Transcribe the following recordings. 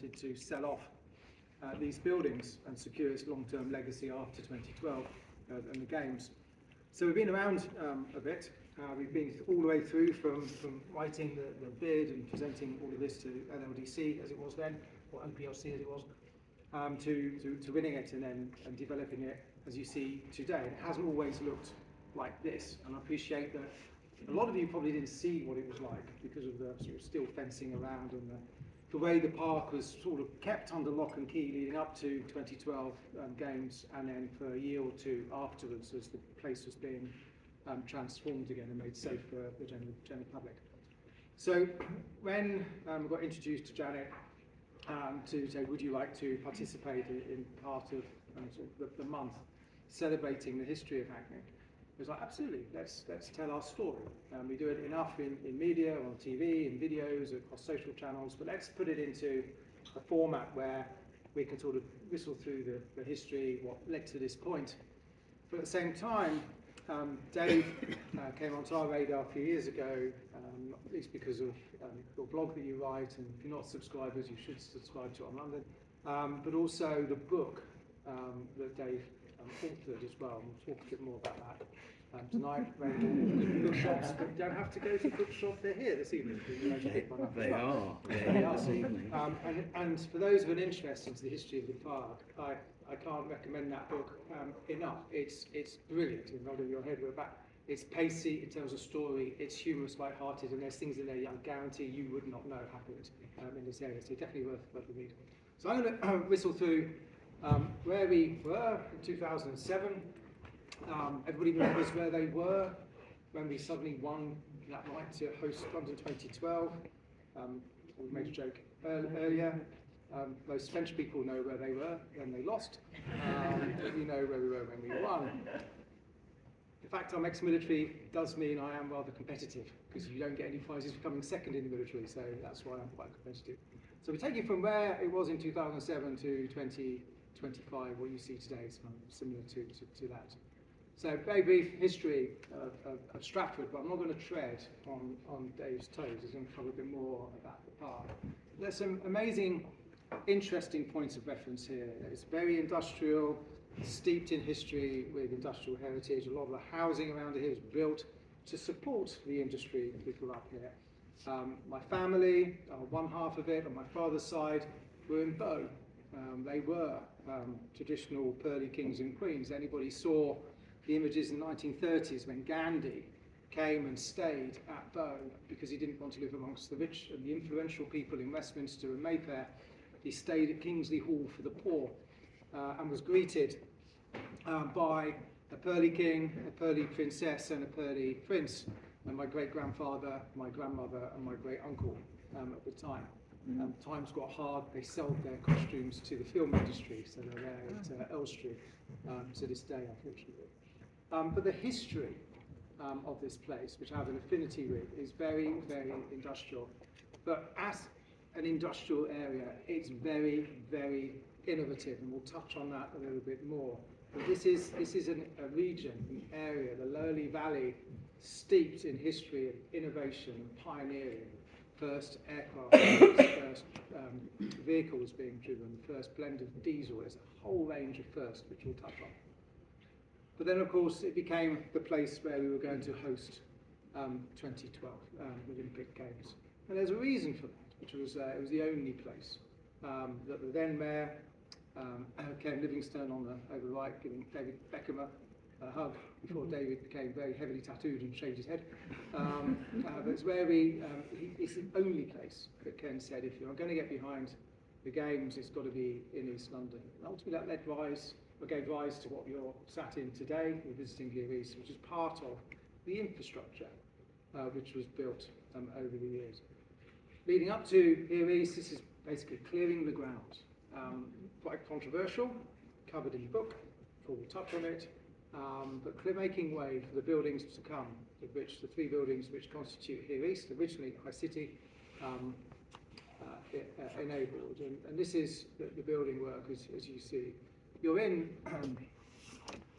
wanted to sell off these buildings and secure its long-term legacy after 2012 and the Games. So we've been around a bit. We've been all the way through from writing the bid and presenting all of this to LLDC as it was then, or OPLC as it was, to winning it and developing it as you see today. It hasn't always looked like this, and I appreciate that a lot of you probably didn't see what it was like because of the sort of steel fencing around and the way the park was sort of kept under lock and key leading up to 2012 Games, and then for a year or two afterwards as the place was being transformed again and made safe for the general public. So when we got introduced to Janet to say, would you like to participate in part of sort of the month celebrating the history of Hackney, it was like, absolutely, let's tell our story. We do it enough in media, on TV, in videos, across social channels, but let's put it into a format where we can sort of whistle through the history, what led to this point. But at the same time, Dave came onto our radar a few years ago, not least because of your blog that you write, and if you're not subscribers, you should subscribe to it on London, but also the book that Dave authored as well. We'll talk a bit more about that tonight. Bookshops, but you don't have to go to the bookshop. They're here this evening. They are this evening. And for those with an interest into the history of the park, I can't recommend that book enough. It's brilliant. In nodding your head, we're back. It's pacey, it tells a story, it's humorous, light-hearted, and there's things in there I guarantee you would not know happened in this area. So definitely worth the read. So I'm going to whistle through where we were in 2007. Everybody remembers where they were when we suddenly won that right to host London 2012. We made a joke earlier. Most French people know where they were when they lost, but we know where we were when we won. The fact I'm ex-military does mean I am rather competitive, because you don't get any prizes for coming second in the military, so that's why I'm quite competitive. So we take you from where it was in 2007 to 2025, what you see today is kind of similar to that. So very brief history of Stratford, but I'm not going to tread on Dave's toes. He's going to cover a bit more about the park. There's some amazing, interesting points of reference here. It's very industrial, steeped in history with industrial heritage. A lot of the housing around here is built to support the industry that we grew up here. My family, one half of it on my father's side, were in Bow. They were traditional pearly kings and queens. Anybody saw the images in the 1930s when Gandhi came and stayed at Bow because he didn't want to live amongst the rich and the influential people in Westminster and Mayfair. He stayed at Kingsley Hall for the poor and was greeted by a pearly king, a pearly princess and a pearly prince, and my great-grandfather, my grandmother and my great-uncle at the time. Times got hard, they sold their costumes to the film industry, so they're there at Elstree to this day, unfortunately. But the history of this place, which I have an affinity with, is very, very industrial. But as an industrial area, it's very, very innovative, and we'll touch on that a little bit more. But this is a region, an area, the Lurley Valley, steeped in history of innovation and pioneering. First aircraft, first vehicles being driven, first blend of diesel. There's a whole range of firsts, which we'll touch on. But then, of course, it became the place where we were going to host 2012 Olympic Games. And there's a reason for that, which was it was the only place that the then mayor, Ken Livingstone over the right, giving David Beckham a hug before David became very heavily tattooed and shaved his head. But it's where it's the only place that Ken said, if you're going to get behind the Games, it's got to be in East London. And ultimately that gave rise to what you're sat in today. We're visiting here East, which is part of the infrastructure which was built over the years. Leading up to here East, this is basically clearing the ground. Quite controversial, covered in the book, before we touch on it, but making way for the buildings to come, of which the three buildings which constitute here East, originally High City, enabled. And this is the building work, as you see. You're in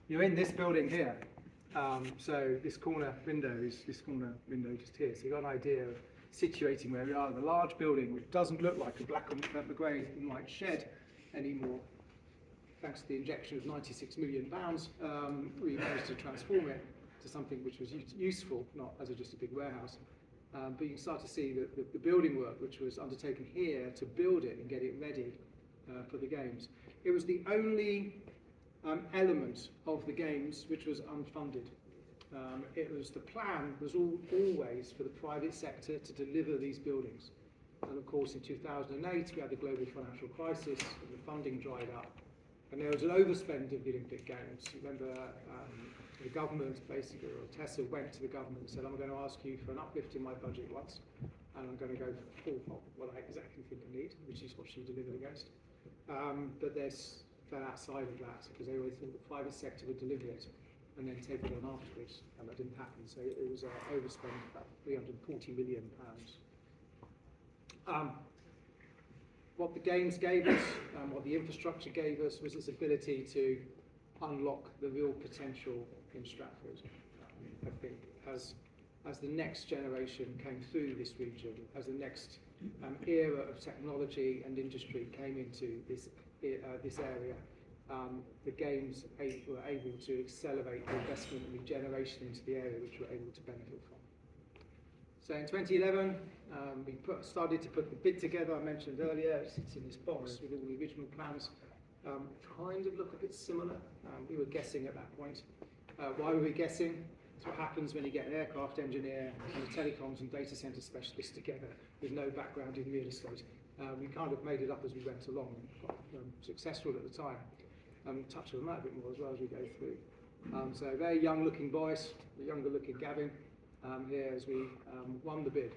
this building here. So this corner window just here. So you've got an idea of situating where we are, the large building, which doesn't look like a black and grey and white shed anymore. Thanks to the injection of £96 million, we managed to transform it to something which was useful, not as just a big warehouse. But you can start to see that the building work which was undertaken here to build it and get it ready for the games. It was the only element of the games which was unfunded. The plan was always for the private sector to deliver these buildings. And of course in 2008 we had the global financial crisis and the funding dried up. And there was an overspend of the Olympic Games. Remember, the government basically, or Tessa went to the government and said, I'm going to ask you for an uplift in my budget once, and I'm going to go full for what I exactly think I need, which is what she delivered against. But they fell outside of that because they always thought the private sector would deliver it and then take it on afterwards, and that didn't happen. So it was an overspend of about £340 million. What the games gave us, what the infrastructure gave us, was its ability to unlock the real potential in Stratford. I think as the next generation came through this region, as the next era of technology and industry came into this area, the games were able to accelerate the investment and regeneration into the area which we're able to benefit from. So in 2011, we started to put the bid together I mentioned earlier. It sits in this box with all the original plans. Kind of look a bit similar. We were guessing at that point. Why were we guessing? It's what happens when you get an aircraft engineer and a telecoms and data centre specialist together with no background in real estate. We kind of made it up as we went along, and quite successful at the time. Touch on that a bit more as well as we go through. So very young looking boys, the younger looking Gavin here as we won the bid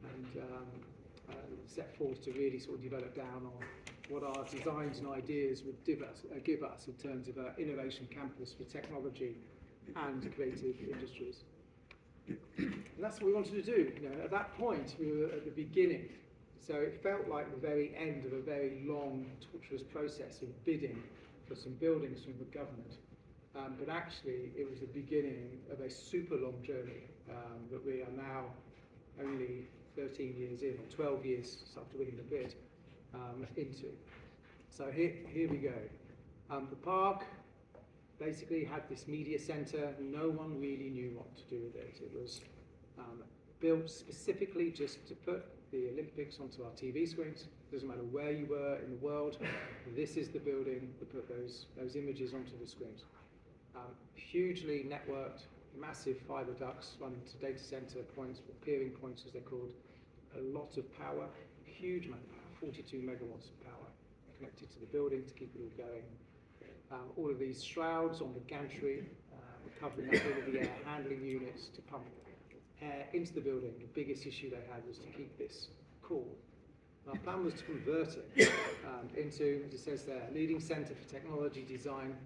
and set forth to really sort of develop down on what our designs and ideas would give us in terms of an innovation campus for technology and creative industries. And that's what we wanted to do. At that point, we were at the beginning. So it felt like the very end of a very long, torturous process of bidding for some buildings from the government. But actually, it was the beginning of a super long journey that we are now only 13 years in, or 12 years after winning the bid, into. So here we go. The park basically had this media centre. No one really knew what to do with it. It was built specifically just to put the Olympics onto our TV screens. Doesn't matter where you were in the world, this is the building that put those images onto the screens. Hugely networked, massive fibre ducts running to data centre points, peering points as they're called. A lot of power, huge amount of power, 42 megawatts of power connected to the building to keep it all going. All of these shrouds on the gantry, covering up all of the air handling units to pump air into the building. The biggest issue they had was to keep this cool. Our plan was to convert it into, as it says there, leading centre for technology, design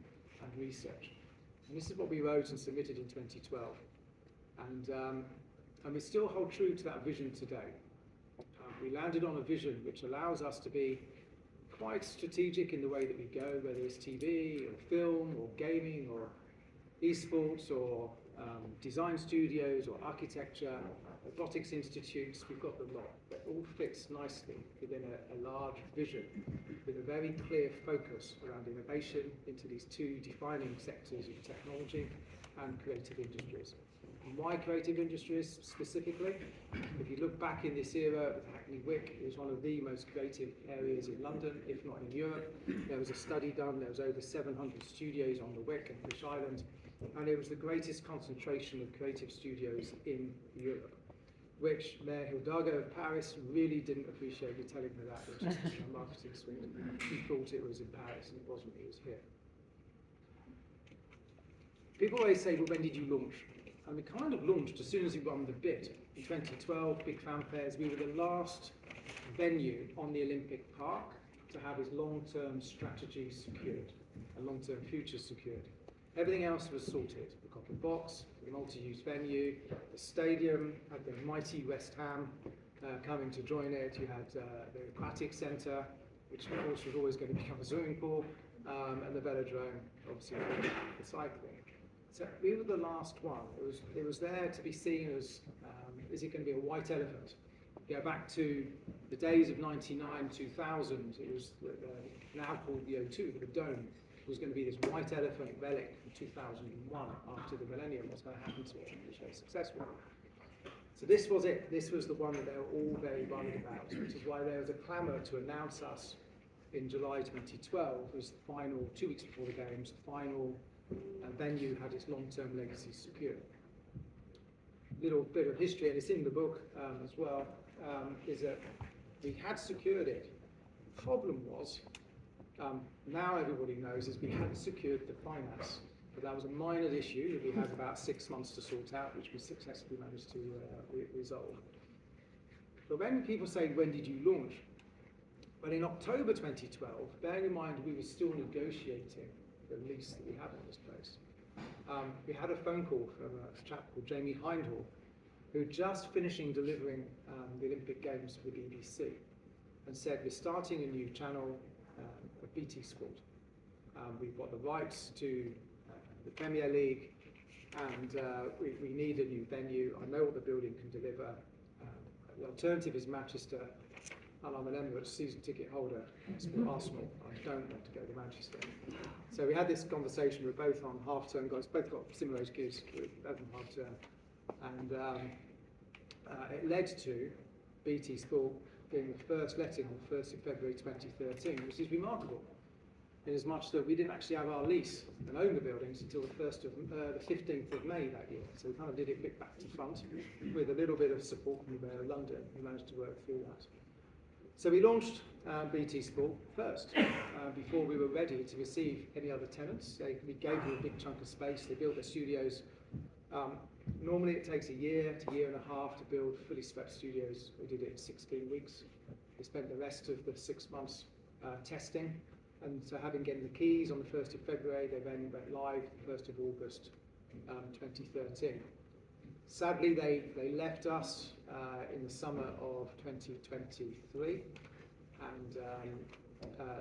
and research. And this is what we wrote and submitted in 2012. And we still hold true to that vision today. We landed on a vision which allows us to be quite strategic in the way that we go, whether it's TV or film or gaming or esports or design studios or architecture, robotics institutes. We've got the lot. It all fits nicely within a large vision with a very clear focus around innovation into these two defining sectors of technology and creative industries. And why creative industries specifically? If you look back in this era, Hackney Wick is one of the most creative areas in London, if not in Europe. There was a study done, there was over 700 studios on the Wick and Fish Island, and it was the greatest concentration of creative studios in Europe, which Mayor Hidalgo of Paris really didn't appreciate you telling her that. It was just a marketing swing. He thought it was in Paris, and it wasn't, it was here. People always say, well, when did you launch? And we kind of launched as soon as we won the bid. In 2012, big fanfares, we were the last venue on the Olympic Park to have its long-term strategy secured, and long-term future secured. Everything else was sorted. The copper box, the multi-use venue, the stadium, had the mighty West Ham coming to join it. You had the aquatic centre, which of course was always going to become a swimming pool, and the velodrome, obviously, the cycling. So we were the last one. It was there to be seen as, is it going to be a white elephant? Go back to the days of 99, 2000, it was now called the O2, the Dome, was going to be this white elephant relic from 2001 after the millennium was going to happen to it, which was successful. So this was it. This was the one that they were all very worried about, which is why there was a clamour to announce us in July 2012 was the final, 2 weeks before the games, the final venue had its long-term legacy secure. Little bit of history, and it's in the book as well, is that we had secured it. The problem was, now everybody knows, is we hadn't secured the finance. But that was a minor issue that we had about 6 months to sort out, which we successfully managed to resolve. But when people say, when did you launch? Well, in October 2012, bearing in mind we were still negotiating the lease that we had on this place, we had a phone call from a chap called Jamie Hindhall, who was just finishing delivering the Olympic Games for the BBC, and said, we're starting a new channel, of BT Sport. We've got the rights to the Premier League, and we need a new venue. I know what the building can deliver. The alternative is Manchester, and I'm an Emirates season ticket holder. I support Arsenal. I don't want to go to Manchester. So we had this conversation. We're both on half-term guys, both got similar age kids, we're both on half-term. And it led to BT Sport being the first letting on the 1st of February 2013, which is remarkable, in as much that we didn't actually have our lease and own the buildings until the 15th of May that year. So we kind of did it bit back to front with a little bit of support from the Mayor of London. We managed to work through that. So we launched BT Sport first, before we were ready to receive any other tenants. We gave them a big chunk of space. They built their studios. Normally it takes a year to year and a half to build fully spec studios. We did it in 16 weeks. We spent the rest of the 6 months testing, and so having getting the keys on the 1st of February, they then went live the 1st of August 2013. Sadly, they left us in the summer of 2023, and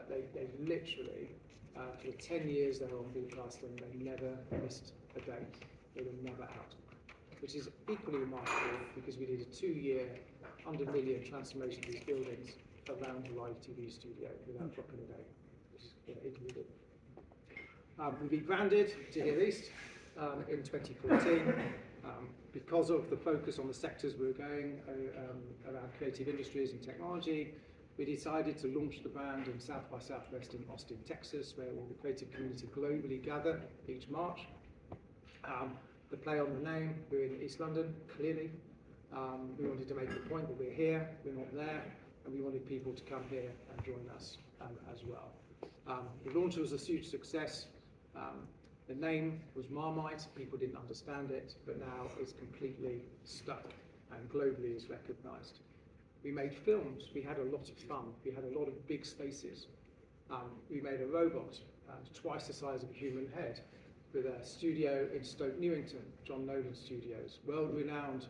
they literally, for the 10 years they were on broadcasting, they never missed a date. They were never out, which is equally remarkable because we did a 2-year, 100 million transformation of these buildings around a live TV studio without dropping a day, which is equally good. We rebranded to Here East in 2014 because of the focus on the sectors we were going around creative industries and technology. We decided to launch the brand in South by Southwest in Austin, Texas, where all the creative community globally gather each March. The play on the name, we're in East London, clearly. We wanted to make the point that we're here, we're not there, and we wanted people to come here and join us as well. The launch was a huge success. The name was Marmite, people didn't understand it, but now it's completely stuck and globally is recognised. We made films, we had a lot of fun, we had a lot of big spaces. We made a robot twice the size of a human head, with a studio in Stoke Newington, John Nolan Studios, world-renowned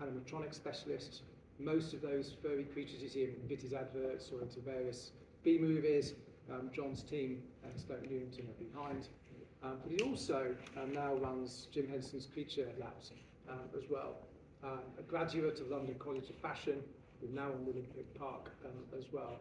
animatronic specialist. Most of those furry creatures you see in Vitty's adverts or into various B-movies, John's team at Stoke Newington are behind. But he also now runs Jim Henson's Creature Labs as well. A graduate of London College of Fashion, who's now on Olympic Park as well.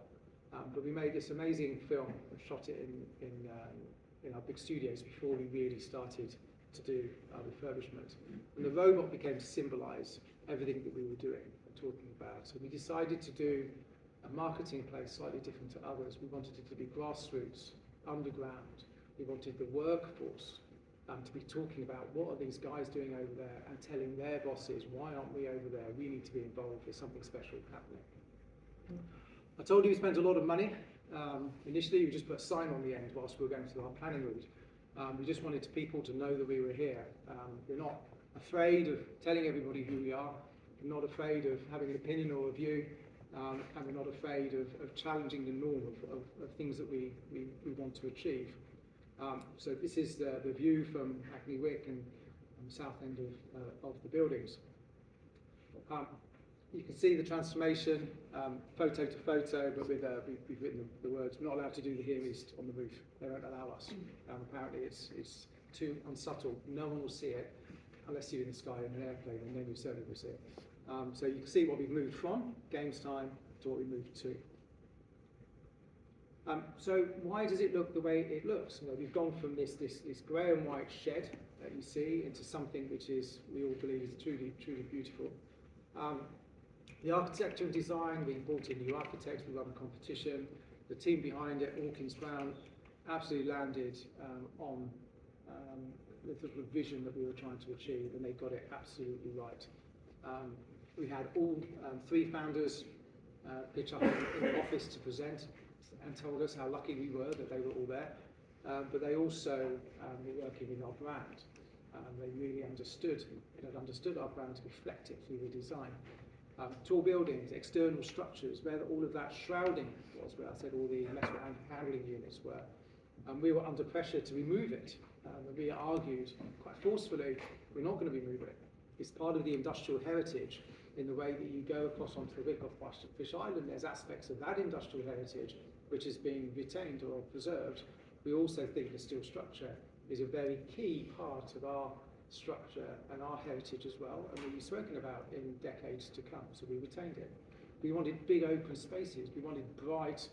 But we made this amazing film and shot it in our big studios before we really started to do our refurbishment. And the robot became to symbolise everything that we were doing and talking about. So we decided to do a marketing play slightly different to others. We wanted it to be grassroots, underground. We wanted the workforce to be talking about what are these guys doing over there and telling their bosses, why aren't we over there? We need to be involved. There's something special happening. I told you we spent a lot of money. Initially, we just put a sign on the end whilst we were going through our planning route. We just wanted people to know that we were here. We're not afraid of telling everybody who we are. We're not afraid of having an opinion or a view. And we're not afraid of challenging the norm of things that we want to achieve. So this is the view from Hackney Wick and south end of the buildings. You can see the transformation, photo to photo, but we've written the words. We're not allowed to do the Here East on the roof. They won't allow us. Apparently it's too unsubtle. No one will see it unless you're in the sky in an airplane, and then you certainly will see it. So you can see what we've moved from games time to what we moved to. So why does it look the way it looks? You know, we've gone from this grey and white shed that you see into something which is, we all believe, is truly beautiful. The architecture and design, we brought in new architects, we run a competition. The team behind it, Hawkins Brown, absolutely landed on the vision that we were trying to achieve, and they got it absolutely right. We had all three founders pitch up in the office to present and told us how lucky we were that they were all there. But they also were working in our brand. They really understood our brand to reflect it through the design. Tall buildings, external structures, where all of that shrouding was, where I said all the metal handling units were. We were under pressure to remove it. And we argued quite forcefully, we're not going to remove it. It's part of the industrial heritage. In the way that you go across onto the Wick off Fish Island, there's aspects of that industrial heritage which is being retained or preserved. We also think the steel structure is a very key part of our structure and our heritage as well, and will be spoken about in decades to come, so we retained it. We wanted big open spaces, we wanted bright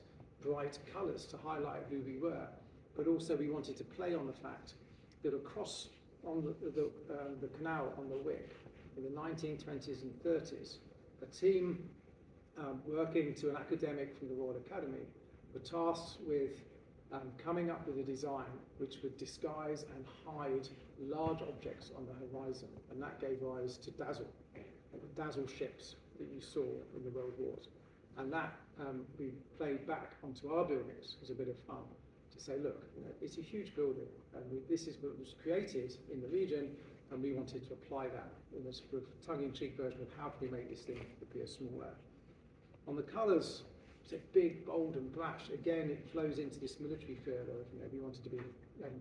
colours to highlight who we were, but also we wanted to play on the fact that across on the canal on the Wick, in the 1920s and 30s, a team working to an academic from the Royal Academy were tasked with coming up with a design which would disguise and hide large objects on the horizon, and that gave rise to the Dazzle ships that you saw in the World Wars. And that we played back onto our buildings as a bit of fun to say, look, you know, it's a huge building, and this is what was created in the region, and we wanted to apply that in a sort of tongue-in-cheek version of how can we make this thing appear smaller. On the colours, it's a big, bold and brash. Again, it flows into this military feel of, you know, we wanted to be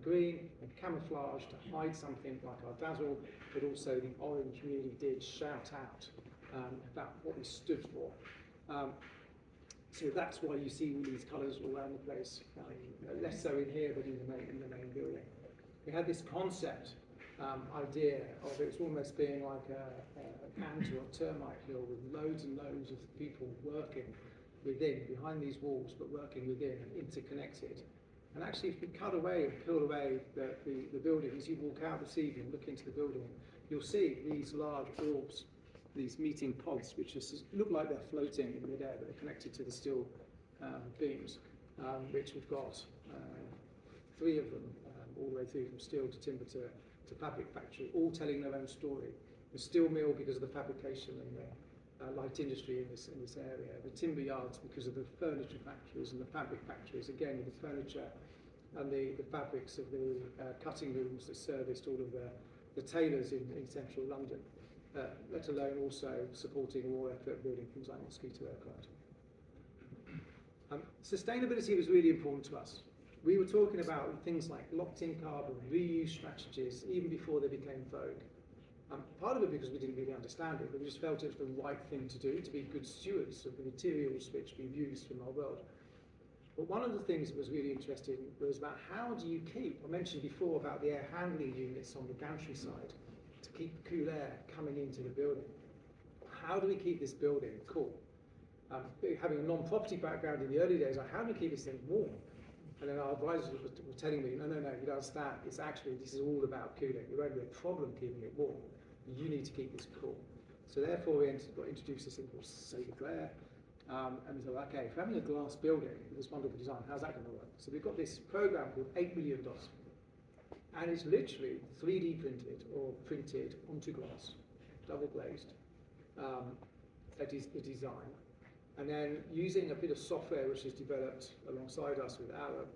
green and camouflage to hide something like our Dazzle, but also the orange really did shout out about what we stood for. So that's why you see all these colours all around the place, less so in here, but in the main building. We had this concept idea of it's almost being like a ant or a termite hill with loads and loads of people working within, behind these walls, but working within and interconnected. And actually, if we cut away and peel away the building, as you walk out this evening, look into the building, you'll see these large orbs, these meeting pods, which look like they're floating in midair, but they're connected to the steel beams, which we've got three of them all the way through from steel to timber to fabric factory, all telling their own story. The steel mill because of the fabrication and the light industry in this area, the timber yards because of the furniture factories, and the fabric factories, again, with the furniture and the fabrics of the cutting rooms that serviced all of the tailors in central London, let alone also supporting war effort building things like mosquito aircraft. Sustainability was really important to us. We were talking about things like locked-in carbon, reuse strategies, even before they became vogue. Part of it because we didn't really understand it, but we just felt it was the right thing to do, to be good stewards of the materials which we've used from our world. But one of the things that was really interesting was about how do you keep, I mentioned before about the air handling units on the gantry side, to keep cool air coming into the building. How do we keep this building cool? Having a non-property background in the early days, how do we keep this thing warm? And then our advisors were telling me, no, you don't understand. This is all about cooling. It won't be a problem keeping it warm. You need to keep this cool. So therefore, we got introduced this thing called solar glare. And we thought, okay, if we're having a glass building with this wonderful design, how's that going to work? So we've got this program called 8 million dots. And it's literally 3D printed or printed onto glass, double glazed, that is the design. And then using a bit of software which is developed alongside us with Arab,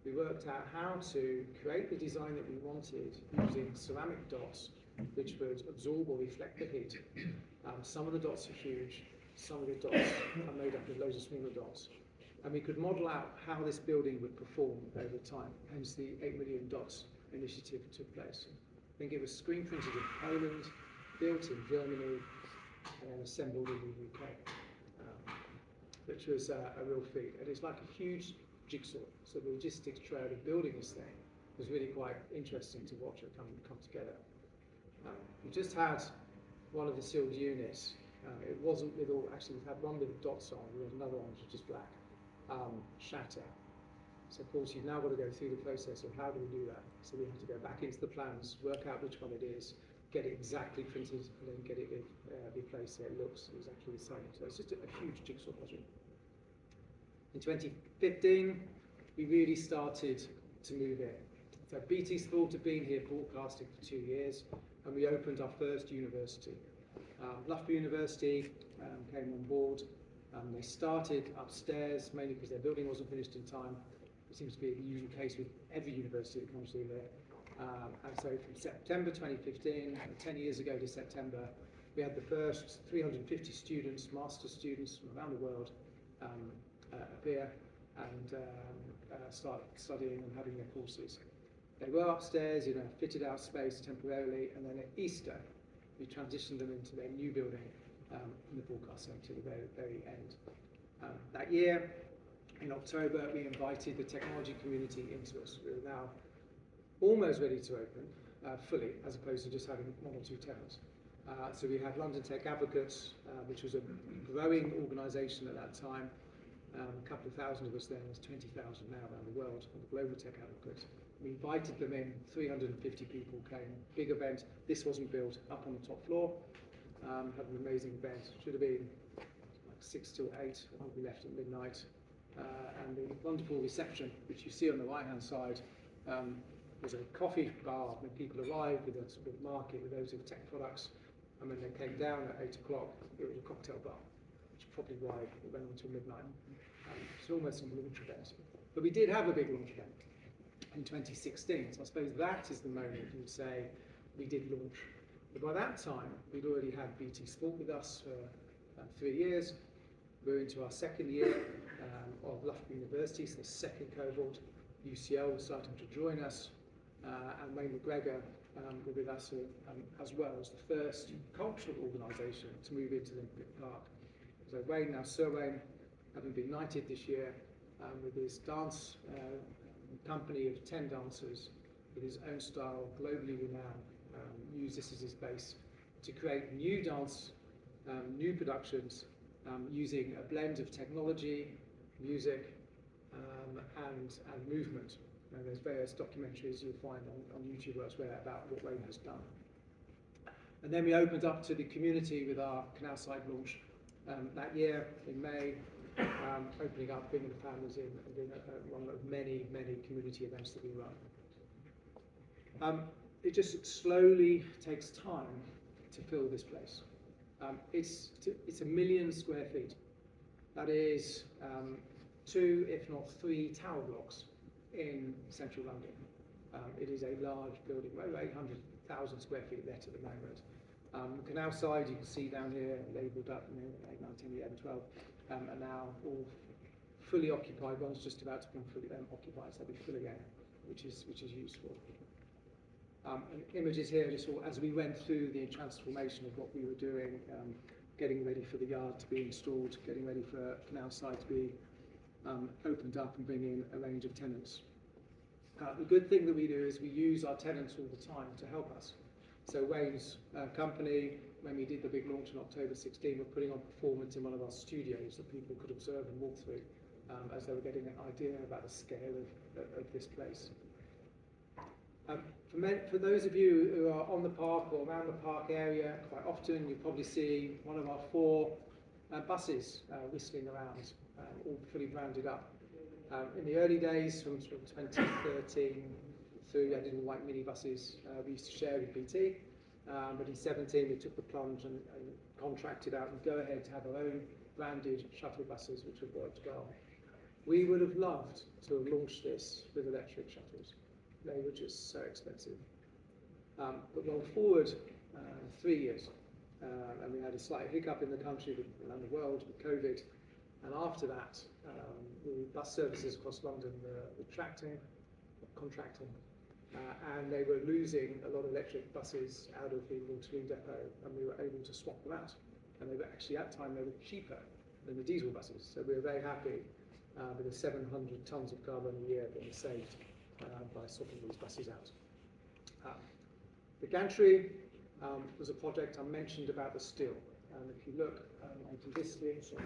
we worked out how to create the design that we wanted using ceramic dots which would absorb or reflect the heat. Some of the dots are huge, some of the dots are made up of loads of smaller dots. And we could model out how this building would perform over time, hence the 8 million dots initiative took place. I think it was screen printed in Poland, built in Germany, and then assembled in the UK. Which was a real feat. And it's like a huge jigsaw. So the logistics trail of building this thing was really quite interesting to watch it come together. We just had one of the sealed units It wasn't with all, actually we had one with dots on, we had another one which was just black, shatter. So of course you've now got to go through the process of how do we do that. So we have to go back into the plans, work out which one it is, get it exactly printed, and then get it replaced so it looks exactly the same. So it's just a huge jigsaw puzzle. In 2015, we really started to move in. So BT Sport had been here broadcasting for 2 years, and we opened our first university. Loughborough University came on board. They started upstairs, mainly because their building wasn't finished in time. It seems to be the usual case with every university that comes through there. And so from September 2015, 10 years ago to September, we had the first 350 students, master's students from around the world, appear and start studying and having their courses. They were upstairs in a fitted out space temporarily, and then at Easter we transitioned them into their new building in the broadcast centre to the very, very end. That year, in October, we invited the technology community into us. We're now almost ready to open fully, as opposed to just having 1 or 2 tenants. So we had London Tech Advocates, which was a growing organisation at that time. A couple of thousand of us then, there's 20,000 now around the world, on the Global Tech Advocates. We invited them in, 350 people came, big event. This wasn't built, up on the top floor. Had an amazing event. Should have been like 6 till 8, I think we left at midnight. And the wonderful reception, which you see on the right-hand side, was a coffee bar when people arrived with a sort of market with those of tech products. And when they came down at 8 o'clock, it was a cocktail bar, which is probably why it went on until midnight. It's almost a launch event. But we did have a big launch event in 2016, so I suppose that is the moment you would say we did launch. But by that time, we'd already had BT Sport with us for 3 years. We're into our 2nd year of Loughborough University, so the 2nd cohort. UCL was starting to join us, and Wayne McGregor were with us as well as the first cultural organisation to move into Olympic Park. So Wayne, now Sir Wayne, having been knighted this year, with his dance company of 10 dancers, with his own style, globally renowned, use this as his base to create new dance, new productions, using a blend of technology, music, and movement. And there's various documentaries you'll find on YouTube or elsewhere about what Wayne has done. And then we opened up to the community with our Canal Side launch that year in May, opening up, bringing the families in, and doing one of many, many community events that we run. It just slowly takes time to fill this place. It's 1 million square feet. That is 2, if not 3 tower blocks in central London. It is a large building, over 800,000 square feet let at the moment. Canal Side, you can see down here, labelled up, 8, 9, 10, 11, 12, are now all fully occupied. One's just about to become fully occupied, so they'll be full again, which is useful. And images here, just all, as we went through the transformation of what we were doing, getting ready for the yard to be installed, getting ready for Canal Side to be opened up and bring in a range of tenants. The good thing that we do is we use our tenants all the time to help us. So Wayne's company, when we did the big launch in October 16, were putting on performance in one of our studios that people could observe and walk through as they were getting an idea about the scale of this place. For those of you who are on the park or around the park area, quite often you'll probably see one of our 4 buses whistling around, all fully branded up. In the early days, from 2013 through, I did all white minibuses we used to share with BT, but in 17 we took the plunge and contracted out and go ahead to have our own branded shuttle buses, which have worked well. We would have loved to have launched this with electric shuttles. They were just so expensive. But roll forward 3 years, and we had a slight hiccup in the country and the world with COVID. And after that, the bus services across London were contracting, and they were losing a lot of electric buses out of the Waterloo depot, and we were able to swap them out. And they were actually, at the time, they were cheaper than the diesel buses. So we were very happy with the 700 tonnes of carbon a year being saved by swapping these buses out. The gantry was a project I mentioned about the steel. If you look into this thing, so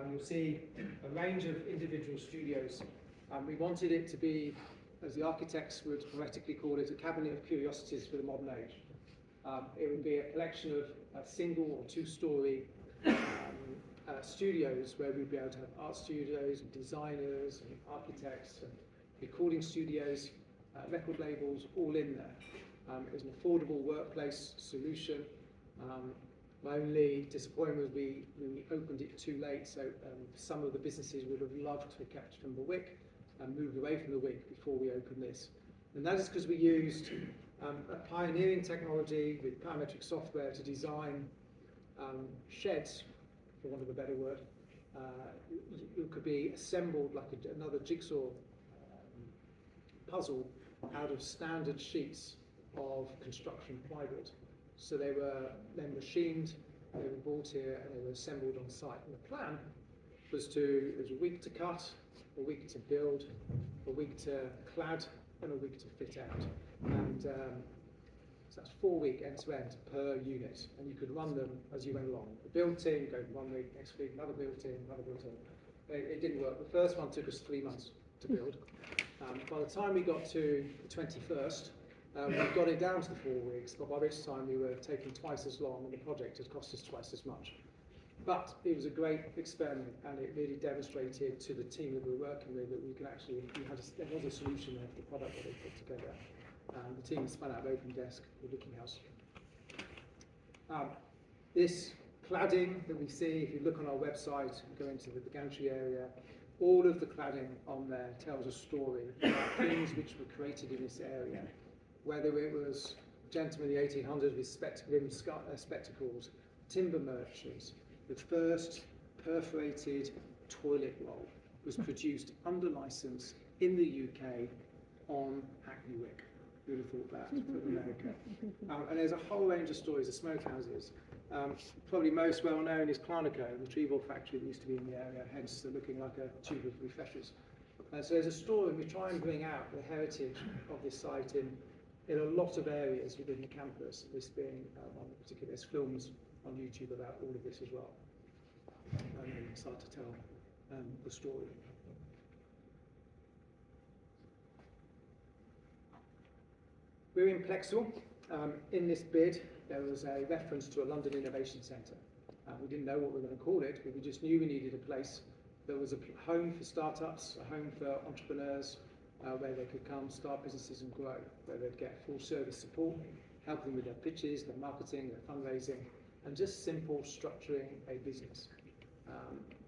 you'll see a range of individual studios. We wanted it to be, as the architects would poetically call it, a cabinet of curiosities for the modern age. It would be a collection of single or two-story studios where we'd be able to have art studios and designers and architects and recording studios, record labels, all in there. It was an affordable workplace solution. My only disappointment was we opened it too late, so some of the businesses would have loved to have kept from the Wick and moved away from the Wick before we opened this. And that is because we used a pioneering technology with parametric software to design sheds, for want of a better word. It could be assembled like another jigsaw puzzle out of standard sheets of construction plywood. So they were then machined, they were brought here, and they were assembled on site. And the plan was a week to cut, a week to build, a week to clad, and a week to fit out. And so that's 4 week end to end per unit, and you could run them as you went along. The build team go 1 week, next week another build team, another build team. It didn't work. The first one took us 3 months to build. By the time we got to the 21st, we got it down to the 4 weeks, but by which time we were taking twice as long, and the project had cost us twice as much. But it was a great experiment, and it really demonstrated to the team that we were working with that we could actually, there was a solution there for the product that they put together. The team spun out of Open Desk, the Wiki House. This cladding that we see, if you look on our website, go into the gantry area, all of the cladding on there tells a story about things which were created in this area. Whether it was gentlemen in the 1800s with spectacles, timber merchants, the first perforated toilet roll was produced under license in the UK on Hackney Wick. Who would have thought that for America? And there's a whole range of stories of smokehouses. Probably most well known is Clarnico, the tree ball factory that used to be in the area, hence they're looking like a tube of refreshers. So there's a story, we try and bring out the heritage of this site in a lot of areas within the campus, this being one in particular. There's films on YouTube about all of this as well. And we start to tell the story. We're in Plexel. In this bid, there was a reference to a London Innovation Centre. We didn't know what we were going to call it, but we just knew we needed a place that was a home for startups, a home for entrepreneurs, where they could come, start businesses and grow, where they'd get full service support, help them with their pitches, their marketing, their fundraising, and just simple structuring a business.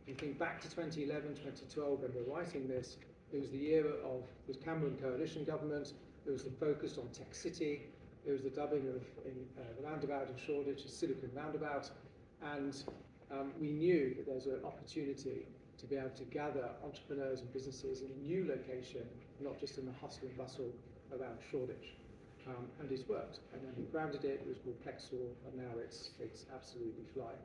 If you think back to 2011, 2012, when we're writing this, it was the year of the Cameron coalition government. It was the focus on Tech City. It was the dubbing of the roundabout in Shoreditch as Silicon Roundabout. And we knew that there's an opportunity to be able to gather entrepreneurs and businesses in a new location, not just in the hustle and bustle around Shoreditch. And it's worked. And then we branded it, it was called Plexel, and now it's absolutely flying.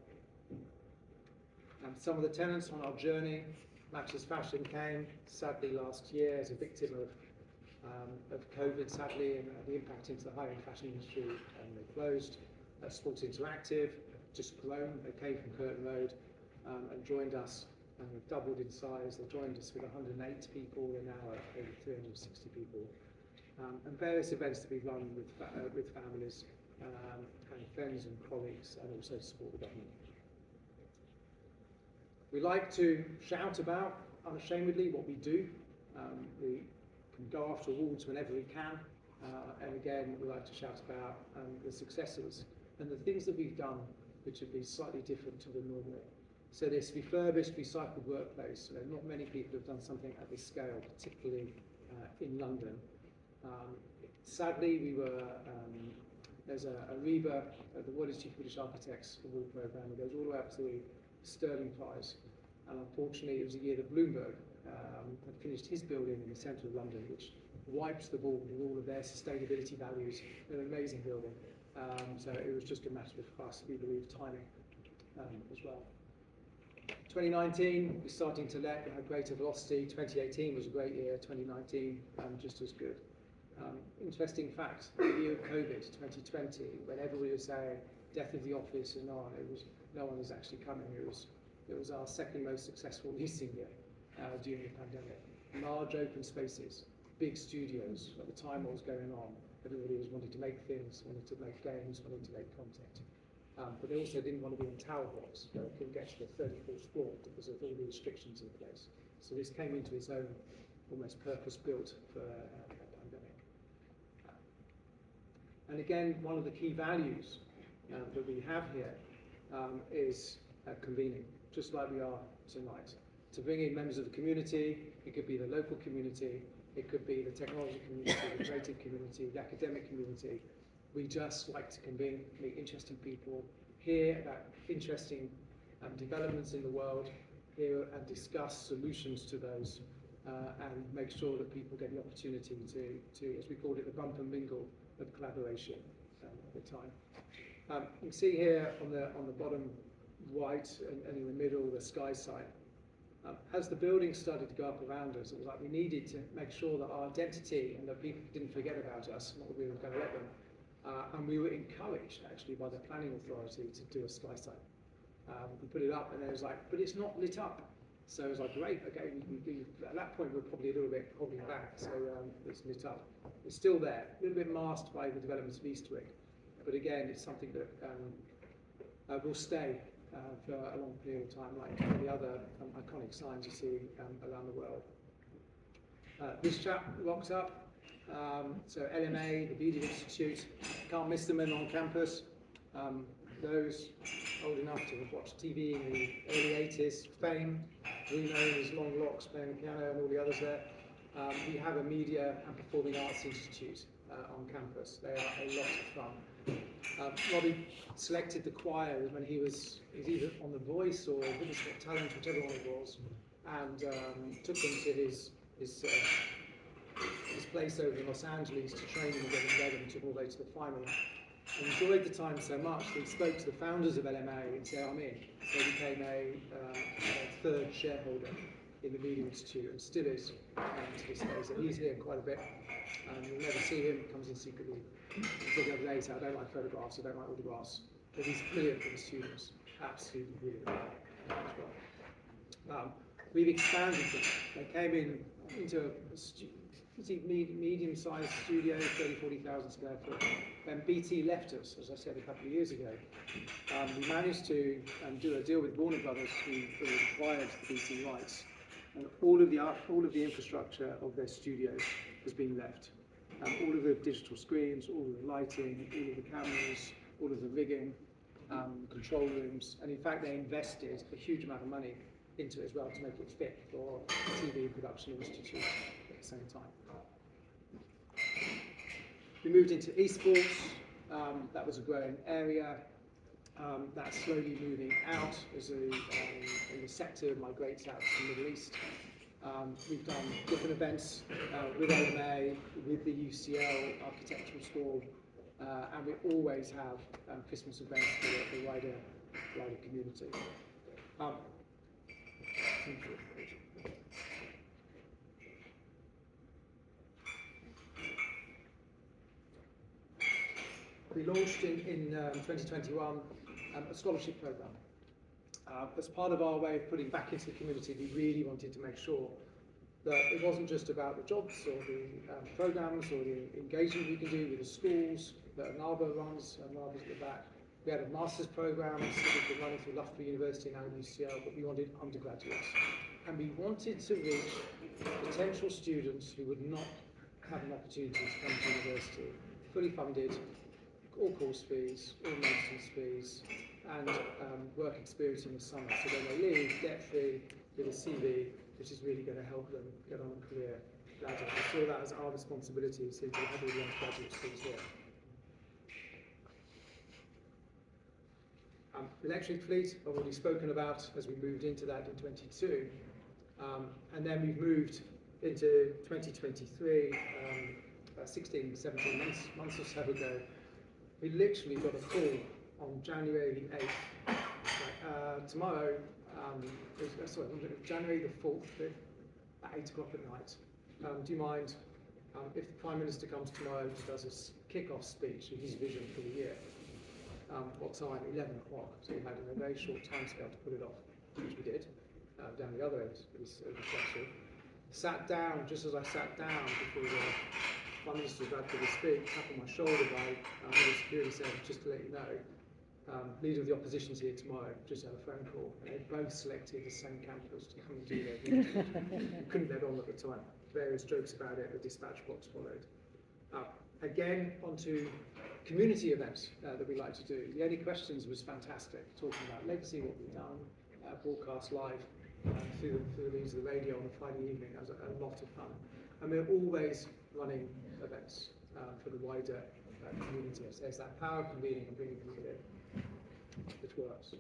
Some of the tenants on our journey, Matches Fashion came, sadly last year, as a victim of COVID, sadly, and the impact into the high-end fashion industry, and they closed. Sports Interactive, just grown, they came from Curtin Road and joined us, and they've doubled in size. They joined us with 108 people, they're now at over 360 people. And various events to be run with families and friends and colleagues, and also support the government. We like to shout about, unashamedly, what we do. We can go after awards whenever we can, and again, we like to shout about the successes and the things that we've done which have been slightly different to the normal. So this refurbished, recycled workplace, not many people have done something at this scale, particularly in London. Sadly, there's a REBA, the World Institute of British Architects Award Programme, that goes all the way up to the Sterling Prize. And unfortunately, it was the year that Bloomberg had finished his building in the centre of London, which wipes the board with all of their sustainability values. An amazing building. So it was just a matter of us, we believe, timing as well. 2019, we're starting to let, we had greater velocity. 2018 was a great year. 2019, just as good. Interesting fact, the year of COVID, 2020, when everybody was saying, death of the office and on. No one was actually coming. It was our second most successful leasing year during the pandemic. Large open spaces, big studios. At the time, what was going on? Everybody was wanting to make things, wanted to make games, wanted to make content. But they also didn't want to be in tower blocks. They couldn't get to the 34th floor because of all the restrictions in place. So this came into its own, almost purpose-built for a pandemic. And again, one of the key values that we have here is convening, just like we are tonight. To bring in members of the community, it could be the local community, it could be the technology community, the creative community, the academic community. We just like to convene, meet interesting people, hear about interesting developments in the world, hear and discuss solutions to those, and make sure that people get the opportunity to, as we called it, the bump and mingle of collaboration at the time. You can see here on the bottom right and in the middle, the sky sign. As the buildings started to go up around us, it was like we needed to make sure that our identity and that people didn't forget about us, not that we were going to let them. And we were encouraged, actually, by the planning authority to do a sky sign. We put it up, and it was like, but it's not lit up. So it was like, great, okay, at that point, we're probably a little bit holding back, so it's lit up. It's still there, a little bit masked by the developments of Eastwick. But again, it's something that will stay for a long period of time, like any other iconic signs you see around the world. This chap rocks up. So LMA, the Media Institute, can't miss them in on campus. Those old enough to have watched TV in the early 80s, Fame, Bruno and his long locks playing the piano and all the others there. We have a Media and Performing Arts Institute on campus. They are a lot of fun. Robbie selected the choir when he was either on The Voice or British Got Talent, whichever one it was, and took them to his place over in Los Angeles to train them and get them ready and took them all the way to the final. And enjoyed the time so much that he spoke to the founders of LMA and said, I'm in. So he became a third shareholder in the Media Institute and still is to this day. So he's here quite a bit. You'll never see him, he comes in secretly. He said the other day, I don't like photographs, I don't like autographs. But he's brilliant for the students, absolutely brilliant as well. We've expanded them. They came into medium-sized studio, 40,000 square foot. Then BT left us, as I said a couple of years ago. We managed to do a deal with Warner Brothers, who acquired the BT rights, and all of the infrastructure of their studios has been left. All of the digital screens, all of the lighting, all of the cameras, all of the rigging, control rooms, and in fact they invested a huge amount of money into it as well to make it fit for TV production institute at the same time. We moved into esports. That was a growing area. That's slowly moving out as the sector migrates out to the Middle East. We've done different events with LMA, with the UCL architectural school, and we always have Christmas events for the wider community. We launched in 2021 a scholarship program. As part of our way of putting back into the community, we really wanted to make sure that it wasn't just about the jobs or the programs or the engagement we can do with the schools that NABA runs, and NABA's at the back. We had a master's program that we've been running through Loughborough University and UCL, but we wanted undergraduates. And we wanted to reach potential students who would not have an opportunity to come to university, fully funded, all course fees, all maintenance fees, and work experience in the summer. So when they leave, debt-free, with a CV, which is really going to help them get on a career ladder. We saw that as our responsibility, so we have all the undergraduate schools here. Electric fleet, I've already spoken about as we moved into that in 22. And then we've moved into 2023, 16, 17 months or so ago. We literally got a call on January 8th. Tomorrow, January the 4th, at 8 o'clock at night. Do you mind if the Prime Minister comes tomorrow and does a kick-off speech with his vision for the year? what time? 11 o'clock. So we had a very short time scale to put it off, which we did, down the other end of the section. Sat down, just as I sat down before the Prime Minister was about to speak, tap on my shoulder by the security said, just to let you know, leader of the opposition's here tomorrow, just had a phone call, and they both selected the same campus to come and do their meeting. We couldn't let on at the time. Various jokes about it, the dispatch box followed. Again, onto community events that we like to do. The Any Questions was fantastic, talking about legacy, what we've done, broadcast live through the means of the radio on a Friday evening. That was a lot of fun. And we're always running events for the wider community. So there's that power of convening and bringing people in, which works.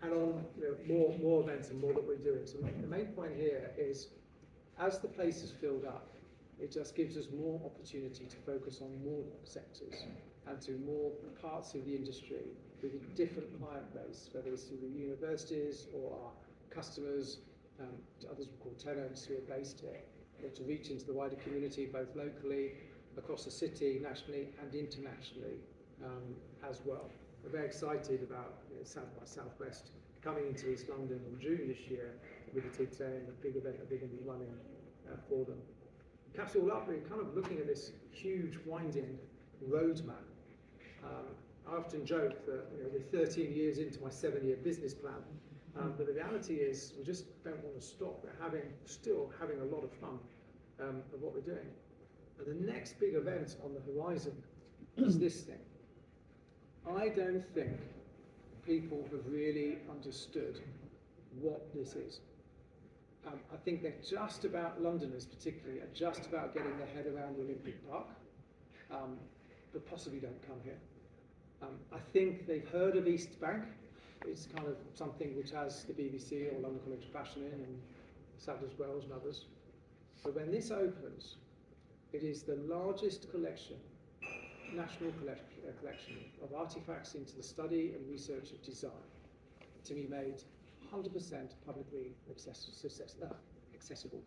And on more events and more that we're doing. So the main point here is, as the place is filled up, it just gives us more opportunity to focus on more sectors and to more parts of the industry with a different client base, whether it's through the universities or our customers, others we call tenants who are based here, or to reach into the wider community, both locally, across the city, nationally and internationally as well. We're very excited about South by Southwest coming into East London in June this year with the TTA and the big event that they're going to be running for them. Caps it all up, we're kind of looking at this huge winding roadmap. I often joke that we're 13 years into my 7-year business plan, but the reality is we just don't want to stop. We're still having a lot of fun of what we're doing. And the next big event on the horizon is this thing. I don't think people have really understood what this is. I think they're just about, Londoners particularly, are just about getting their head around the Olympic Park, but possibly don't come here. I think they've heard of East Bank. It's kind of something which has the BBC or London College of Fashion in, and Sadler's Wells and others. But when this opens, it is the largest collection, national collection of artifacts into the study and research of design, to be made 100% publicly accessible.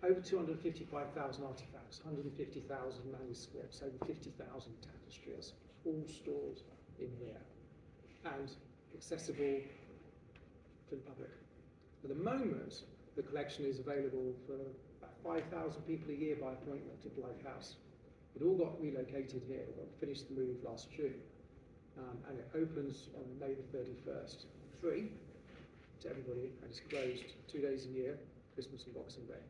Over 255,000 artifacts, 150,000 manuscripts, over 50,000 tapestries, all stored in here and accessible to the public. At the moment, the collection is available for about 5,000 people a year by appointment at Blythe House. It all got relocated here. We finished the move last June. And it opens on May the 31st, free to everybody, and it's closed 2 days a year, Christmas and Boxing Day.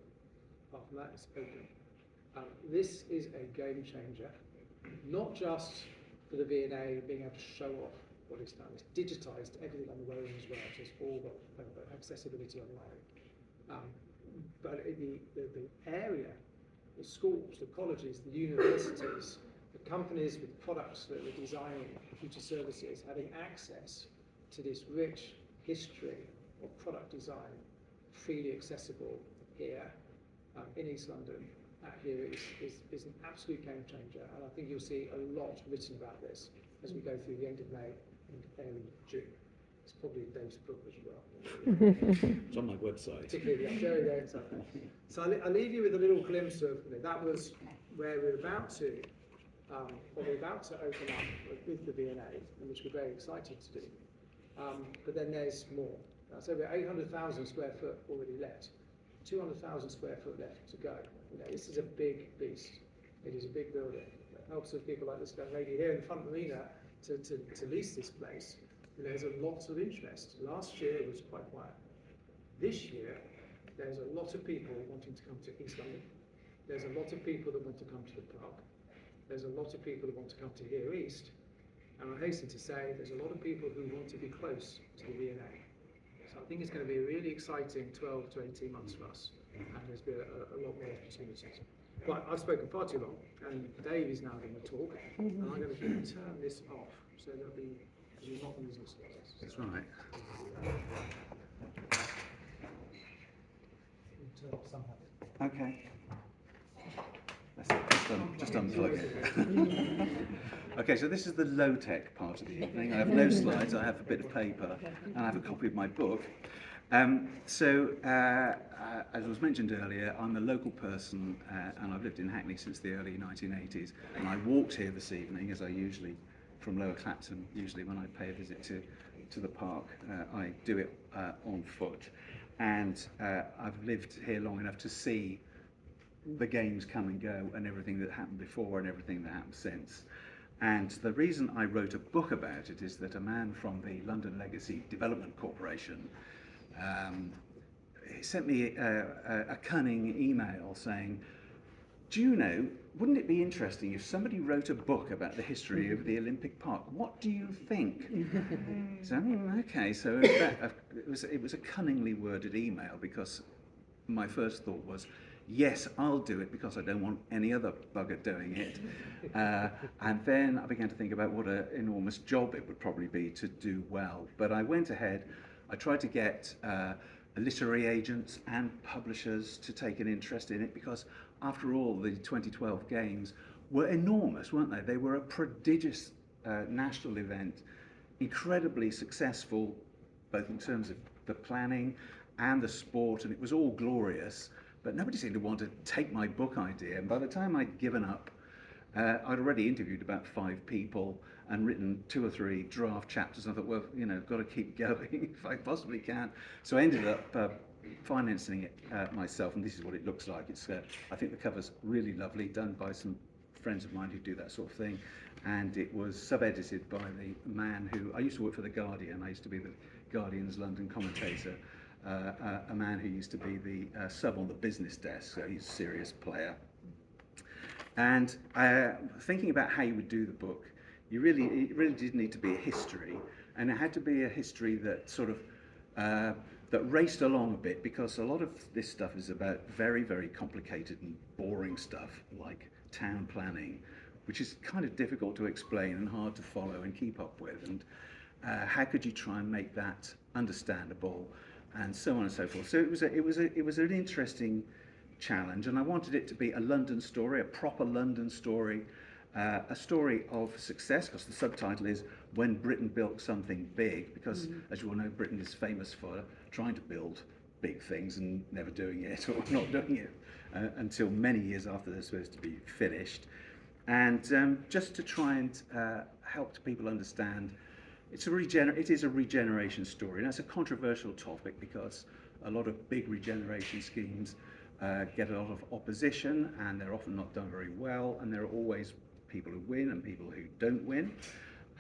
Apart from that, it's open. This is a game changer, not just for the V&A being able to show off what it's done. It's digitised everything on the way as well, so it's all got accessibility online. But the area, the schools, the colleges, the universities, the companies with products that are designing future services, having access to this rich history of product design, freely accessible here in East London, here is an absolute game changer. And I think you'll see a lot written about this as we go through the end of May and early June. It's probably in Dave's book as well. It's on my website. Particularly the Jerry there. So I'll leave you with a little glimpse of, that was where we're about to open up with the V&A, and which we're very excited to do. But then there's more. That's over 800,000 square foot already let, 200,000 square foot left to go. This is a big beast. It is a big building. It helps with people like this young lady here in the front arena to lease this place. There's a lot of interest. Last year was quite quiet. This year, there's a lot of people wanting to come to East London. There's a lot of people that want to come to the park. There's a lot of people that want to come to here East. And I hasten to say there's a lot of people who want to be close to the V&A. So I think it's going to be a really exciting 12 to 18 months for us. And there's been a lot more opportunities. But I've spoken far too long, and Dave is now going to talk, and I'm going to turn this off so that you're not losing space. That's right. Okay. That's it. Just unplug it. Okay, so this is the low-tech part of the evening. I have no slides, I have a bit of paper, and I have a copy of my book. As was mentioned earlier, I'm a local person and I've lived in Hackney since the early 1980s. And I walked here this evening, as I usually, from Lower Clapton, usually when I pay a visit to the park, I do it on foot. And I've lived here long enough to see the games come and go and everything that happened before and everything that happened since. And the reason I wrote a book about it is that a man from the London Legacy Development Corporation he sent me a cunning email saying, do you know, wouldn't it be interesting if somebody wrote a book about the history of the Olympic Park? What do you think? So, okay, so it was a cunningly worded email, because my first thought was, yes, I'll do it because I don't want any other bugger doing it. And then I began to think about what an enormous job it would probably be to do well. But I went ahead, I tried to get literary agents and publishers to take an interest in it, because after all, the 2012 Games were enormous, weren't they? They were a prodigious national event, incredibly successful, both in terms of the planning and the sport, and it was all glorious. But nobody seemed to want to take my book idea. And by the time I'd given up, I'd already interviewed about 5 people and written 2 or 3 draft chapters. And I thought, well, you know, I've got to keep going if I possibly can. So I ended up financing it myself, and this is what it looks like. It's, I think the cover's really lovely, done by some friends of mine who do that sort of thing. And it was sub-edited by the man who, I used to work for The Guardian. I used to be the Guardian's London commentator. A man who used to be the sub on the business desk, so he's a serious player. And thinking about how you would do the book, it really did need to be a history, and it had to be a history that sort of that raced along a bit, because a lot of this stuff is about very, very complicated and boring stuff like town planning, which is kind of difficult to explain and hard to follow and keep up with. And how could you try and make that understandable? And so on and so forth. So it was an interesting challenge, and I wanted it to be a London story, a proper London story, a story of success, because the subtitle is When Britain Built Something Big, because as you all know, Britain is famous for trying to build big things and never doing it, or not doing it until many years after they're supposed to be finished. And just to try and help people understand, it is a regeneration story, and that's a controversial topic, because a lot of big regeneration schemes get a lot of opposition, and they're often not done very well, and there are always people who win and people who don't win,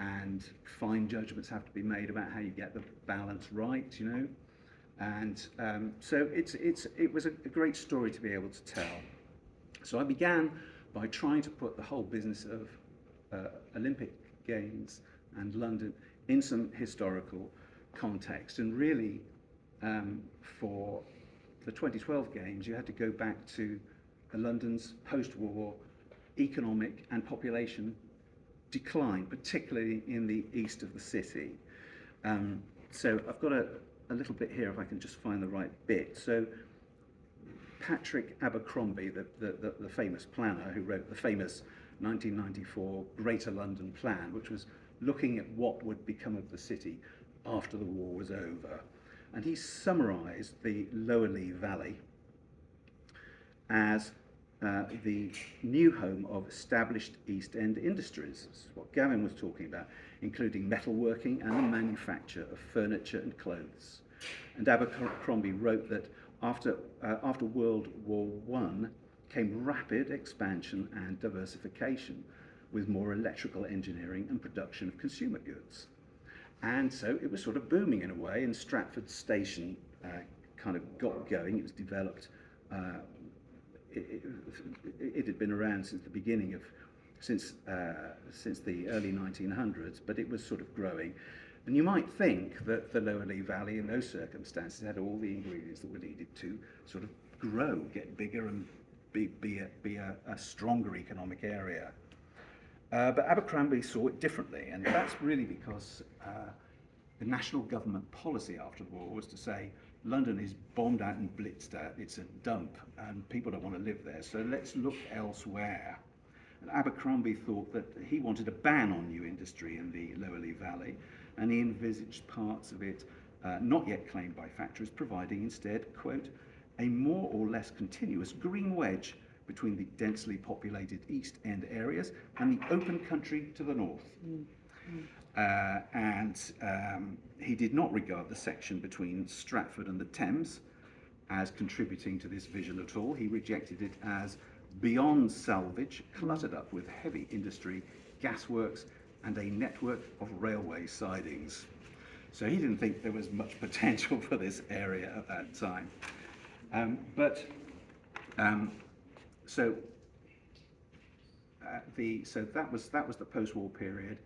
and fine judgments have to be made about how you get the balance right, you know. And so it was a great story to be able to tell. So I began by trying to put the whole business of Olympic Games and London in some historical context. And really, for the 2012 Games, you had to go back to London's post-war economic and population decline, particularly in the east of the city. So I've got a little bit here, if I can just find the right bit. So Patrick Abercrombie, the famous planner who wrote the famous 1994 Greater London Plan, which was looking at what would become of the city after the war was over. And he summarised the Lower Lee Valley as the new home of established East End industries. This is what Gavin was talking about, including metalworking and the manufacture of furniture and clothes. And Abercrombie wrote that after World War I came rapid expansion and diversification, with more electrical engineering and production of consumer goods. And so it was sort of booming in a way, and Stratford Station kind of got going. It was developed, it had been around since the beginning of, since the early 1900s, but it was sort of growing. And you might think that the Lower Lee Valley in those circumstances had all the ingredients that were needed to sort of grow, get bigger, and be a stronger economic area. But Abercrombie saw it differently, and that's really because the national government policy after the war was to say, London is bombed out and blitzed out, it's a dump, and people don't want to live there, so let's look elsewhere. And Abercrombie thought that he wanted a ban on new industry in the Lower Lee Valley, and he envisaged parts of it not yet claimed by factories, providing instead, quote, a more or less continuous green wedge between the densely populated East End areas and the open country to the north. He did not regard the section between Stratford and the Thames as contributing to this vision at all. He rejected it as beyond salvage, cluttered up with heavy industry, gasworks, and a network of railway sidings. So he didn't think there was much potential for this area at that time. So that was the post-war period,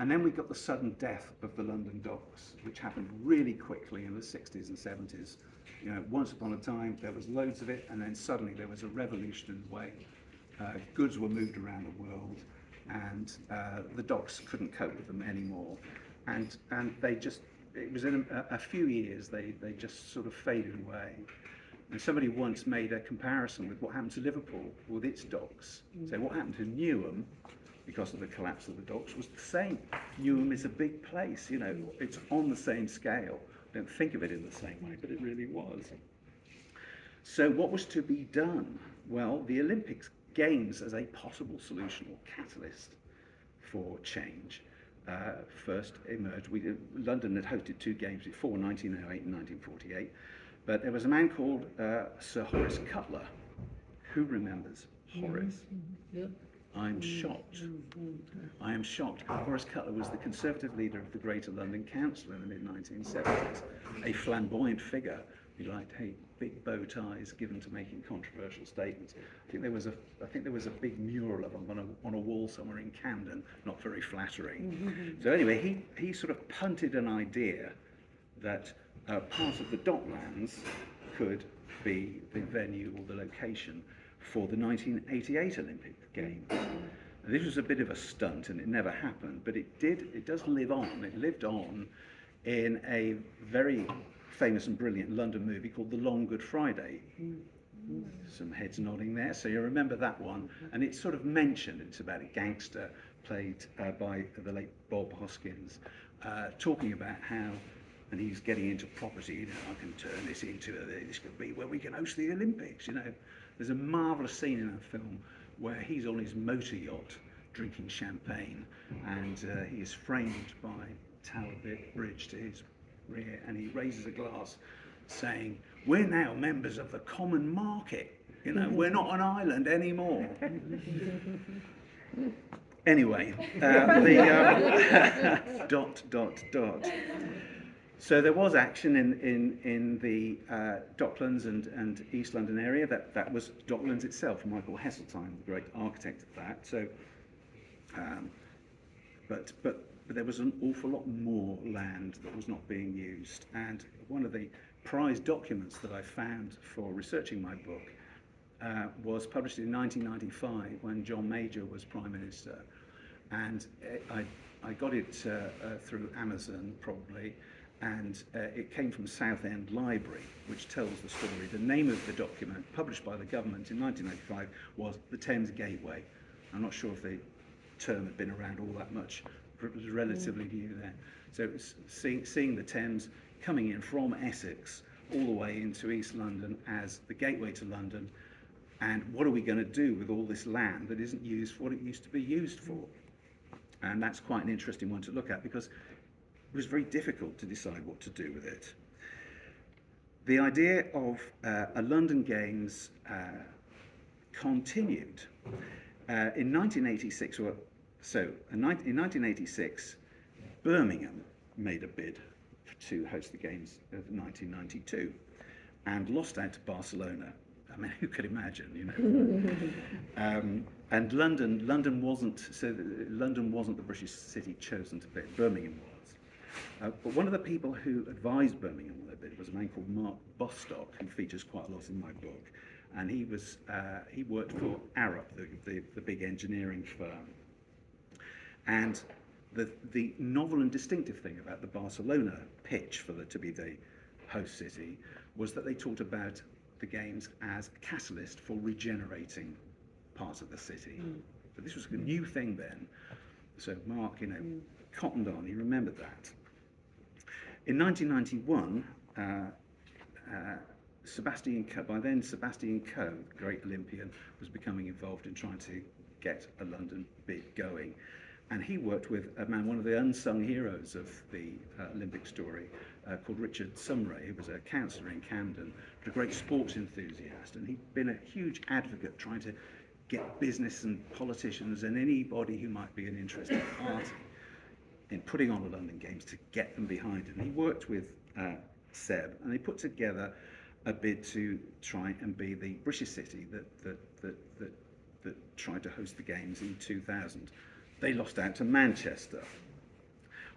and then we got the sudden death of the London docks, which happened really quickly in the 60s and 70s. You know, once upon a time there was loads of it, and then suddenly there was a revolution in the way goods were moved around the world, and the docks couldn't cope with them anymore, and they just, it was in a few years they just sort of faded away. And somebody once made a comparison with what happened to Liverpool with its docks. So what happened to Newham, because of the collapse of the docks, was the same. Newham is a big place, you know, it's on the same scale. Don't think of it in the same way, but it really was. So what was to be done? Well, the Olympics Games as a possible solution or catalyst for change first emerged. London had hosted 2 games before, 1908 and 1948, but there was a man called Sir Horace Cutler. Who remembers Horace? Yep. I'm shocked. I am shocked. Horace Cutler was the Conservative leader of the Greater London Council in the mid-1970s, a flamboyant figure who liked big bow ties given to making controversial statements. I think there was a big mural of him on a wall somewhere in Camden, not very flattering. So anyway, he sort of punted an idea that part of the docklands could be the venue or the location for the 1988 Olympic Games. This was a bit of a stunt, and it never happened, but it does live on. It lived on in a very famous and brilliant London movie called The Long Good Friday. Some heads nodding there, so you remember that one. And it's sort of mentioned, it's about a gangster played by the late Bob Hoskins, talking about how, and he's getting into property, you know, I can turn this into, this could be where we can host the Olympics, you know. There's a marvellous scene in that film where he's on his motor yacht drinking champagne, and he is framed by Tower Bridge to his rear, and he raises a glass saying, "We're now members of the common market, you know, we're not an island anymore." Anyway, So there was action in the Docklands and East London area. That was Docklands itself. Michael Heseltine, the great architect of that. So, but there was an awful lot more land that was not being used. And one of the prized documents that I found for researching my book was published in 1995 when John Major was Prime Minister. And I got it through Amazon probably, and it came from Southend Library, which tells the story. The name of the document, published by the government in 1995, was the Thames Gateway. I'm not sure if the term had been around all that much, but it was relatively new then. So it was seeing the Thames coming in from Essex all the way into East London as the gateway to London, and what are we going to do with all this land that isn't used for what it used to be used for? And that's quite an interesting one to look at, because it was very difficult to decide what to do with it. The idea of a London Games continued. In 1986, in 1986, Birmingham made a bid to host the Games of 1992 and lost out to Barcelona. I mean, who could imagine, you know? And London wasn't the British city chosen to bid. Birmingham was. But one of the people who advised Birmingham on their bid was a man called Mark Bostock, who features quite a lot in my book. And he worked for Arup, the big engineering firm. And the novel and distinctive thing about the Barcelona pitch to be the host city was that they talked about the Games as a catalyst for regenerating parts of the city. But this was a new thing then. So Mark, you know, cottoned on, he remembered that. In 1991, Sebastian Coe, by then Sebastian Coe, the great Olympian, was becoming involved in trying to get a London bid going. And he worked with a man, one of the unsung heroes of the Olympic story, called Richard Sumray, who was a councillor in Camden, but a great sports enthusiast. And he'd been a huge advocate trying to get business and politicians and anybody who might be an interested party in putting on the London Games to get them behind it. And he worked with Seb, and they put together a bid to try and be the British city that tried to host the Games in 2000. They lost out to Manchester.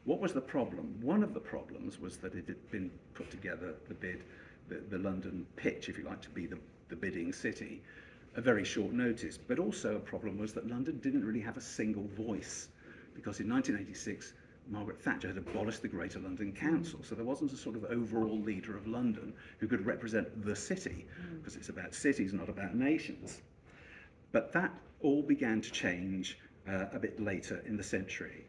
What was the problem? One of the problems was that it had been put together, the bid, the London pitch, if you like, to be the bidding city, a very short notice. But also a problem was that London didn't really have a single voice, because in 1986, Margaret Thatcher had abolished the Greater London Council, so there wasn't a sort of overall leader of London who could represent the city, because it's about cities, not about nations. But that all began to change a bit later in the century.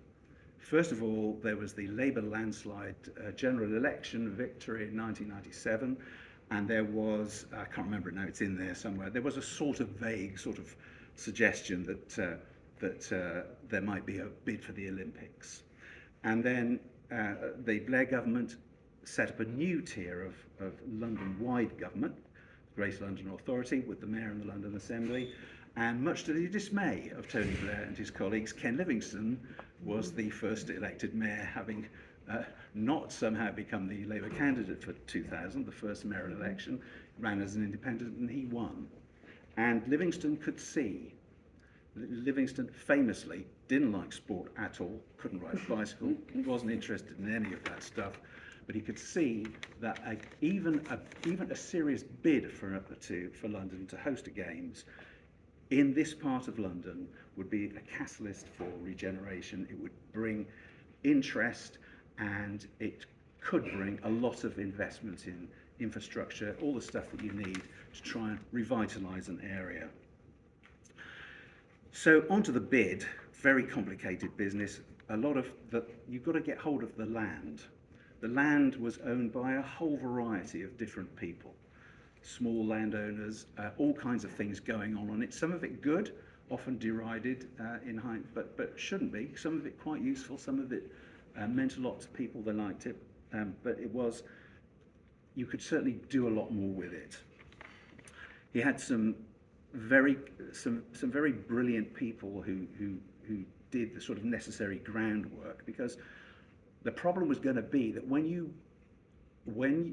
First of all, there was the Labour landslide general election victory in 1997, and there was, I can't remember it now, it's in there somewhere, there was a sort of vague sort of suggestion that there might be a bid for the Olympics. And then the Blair government set up a new tier of London-wide government, Greater London Authority, with the Mayor and the London Assembly. And much to the dismay of Tony Blair and his colleagues, Ken Livingstone was the first elected mayor, having not somehow become the Labour candidate for 2000, the first mayoral election, ran as an independent, and he won. And Livingstone could see. Livingstone famously didn't like sport at all, couldn't ride a bicycle, wasn't interested in any of that stuff, but he could see that even a serious bid for London to host the Games in this part of London would be a catalyst for regeneration. It would bring interest, and it could bring a lot of investment in infrastructure, all the stuff that you need to try and revitalise an area. So onto the bid, very complicated business. You've got to get hold of the land. The land was owned by a whole variety of different people. Small landowners, all kinds of things going on it. Some of it good, often derided but shouldn't be. Some of it quite useful. Some of it meant a lot to people. They liked it, but you could certainly do a lot more with it. He had some very brilliant people who did the sort of necessary groundwork, because the problem was going to be that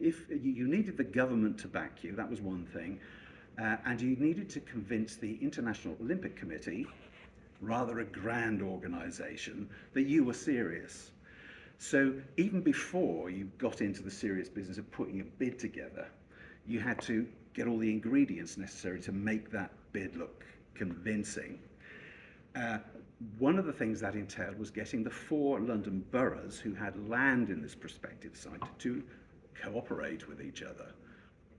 if you needed the government to back you, that was one thing, and you needed to convince the International Olympic Committee, rather a grand organisation, that you were serious. So even before you got into the serious business of putting a bid together, you had to get all the ingredients necessary to make that bid look convincing. One of the things that entailed was getting the 4 London boroughs who had land in this prospective site to cooperate with each other.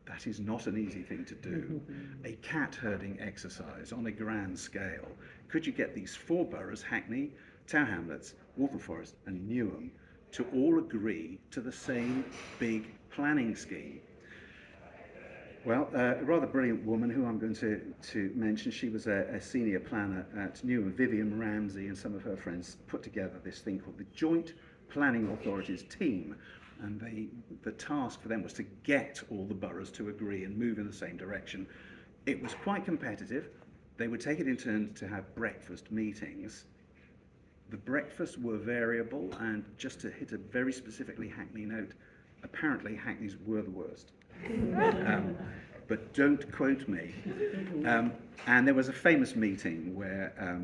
That is not an easy thing to do. A cat herding exercise on a grand scale. Could you get these 4 boroughs, Hackney, Tower Hamlets, Waltham Forest and Newham, to all agree to the same big planning scheme? Well, a rather brilliant woman who I'm going to mention, she was a senior planner at Newham, Vivian Ramsey, and some of her friends put together this thing called the Joint Planning Authorities Team. And the task for them was to get all the boroughs to agree and move in the same direction. It was quite competitive. They would take it in turn to have breakfast meetings. The breakfasts were variable, and just to hit a very specifically Hackney note, apparently Hackneys were the worst. But don't quote me. And there was a famous meeting where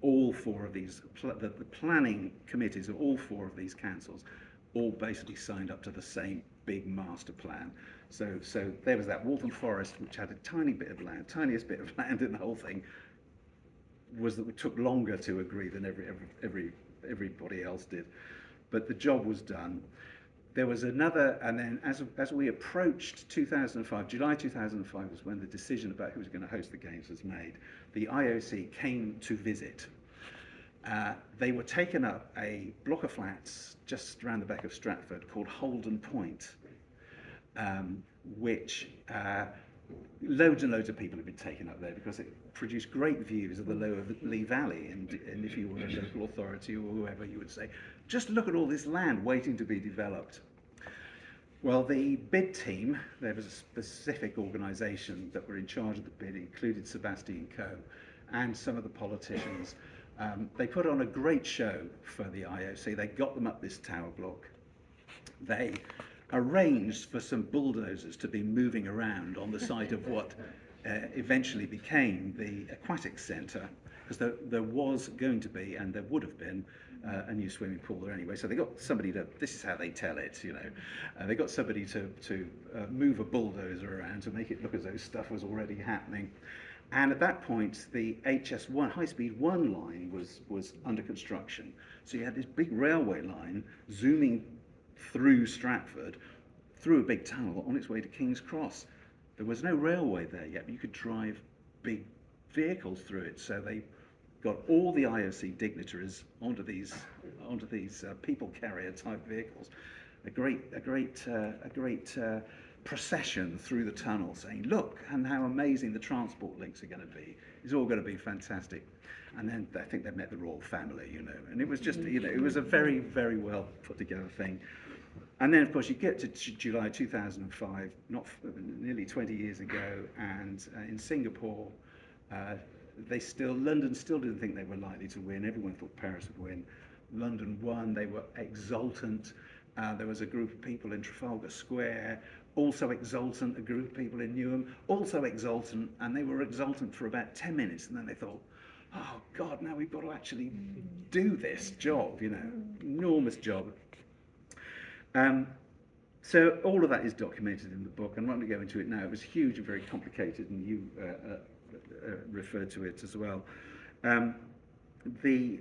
all 4 of these, the planning committees of all 4 of these councils, all basically signed up to the same big master plan. So there was that Waltham Forest, which had a tiny bit of land, tiniest bit of land in the whole thing, was that it took longer to agree than everybody else did. But the job was done. There was another, and then as we approached 2005, July 2005 was when the decision about who was going to host the Games was made. The IOC came to visit, they were taken up a block of flats just around the back of Stratford called Holden Point, which loads and loads of people have been taken up there because it produced great views of the Lower Lee Valley. And if you were a local authority or whoever, you would say, just look at all this land waiting to be developed. Well, the bid team, there was a specific organisation that were in charge of the bid, included Sebastian Coe and some of the politicians. They put on a great show for the IOC. They got them up this tower block. They arranged for some bulldozers to be moving around on the site of what eventually became the Aquatic Centre, because there was going to be, and there would have been, a new swimming pool there anyway. So they got somebody to, this is how they tell it, you know, they got somebody to move a bulldozer around to make it look as though stuff was already happening. And at that point, the HS1, high-speed 1 line was under construction. So you had this big railway line zooming through Stratford, through a big tunnel on its way to King's Cross. There was no railway there yet, but you could drive big vehicles through it. So they got all the IOC dignitaries onto these people carrier type vehicles. A great procession through the tunnel, saying, "Look, and how amazing the transport links are going to be. It's all going to be fantastic." And then I think they met the royal family, you know, and it was just, you know, it was a very, very well put together thing. And then, of course, you get to July 2005, nearly 20 years ago, and in Singapore, London still didn't think they were likely to win. Everyone thought Paris would win. London won. They were exultant. There was a group of people in Trafalgar Square, also exultant. A group of people in Newham, also exultant. And they were exultant for about 10 minutes, and then they thought, oh God, now we've got to actually do this job, you know, enormous job. So all of that is documented in the book. I'm not going to go into it now. It was huge and very complicated, and you referred to it as well. The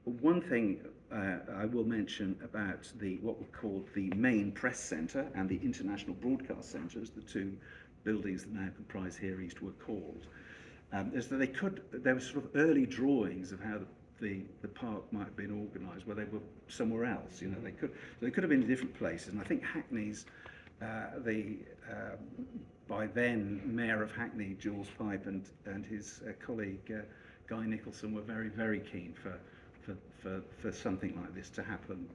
one thing I will mention about what were called the main press centre and the International Broadcast Centre, as the two buildings that now comprise Here East were called, is that there were sort of early drawings of how the park might have been organised, where they were somewhere else. You know, they could have been in different places. And I think Hackney's by then Mayor of Hackney, Jules Pipe, and his colleague Guy Nicholson were very, very keen for something like this to happen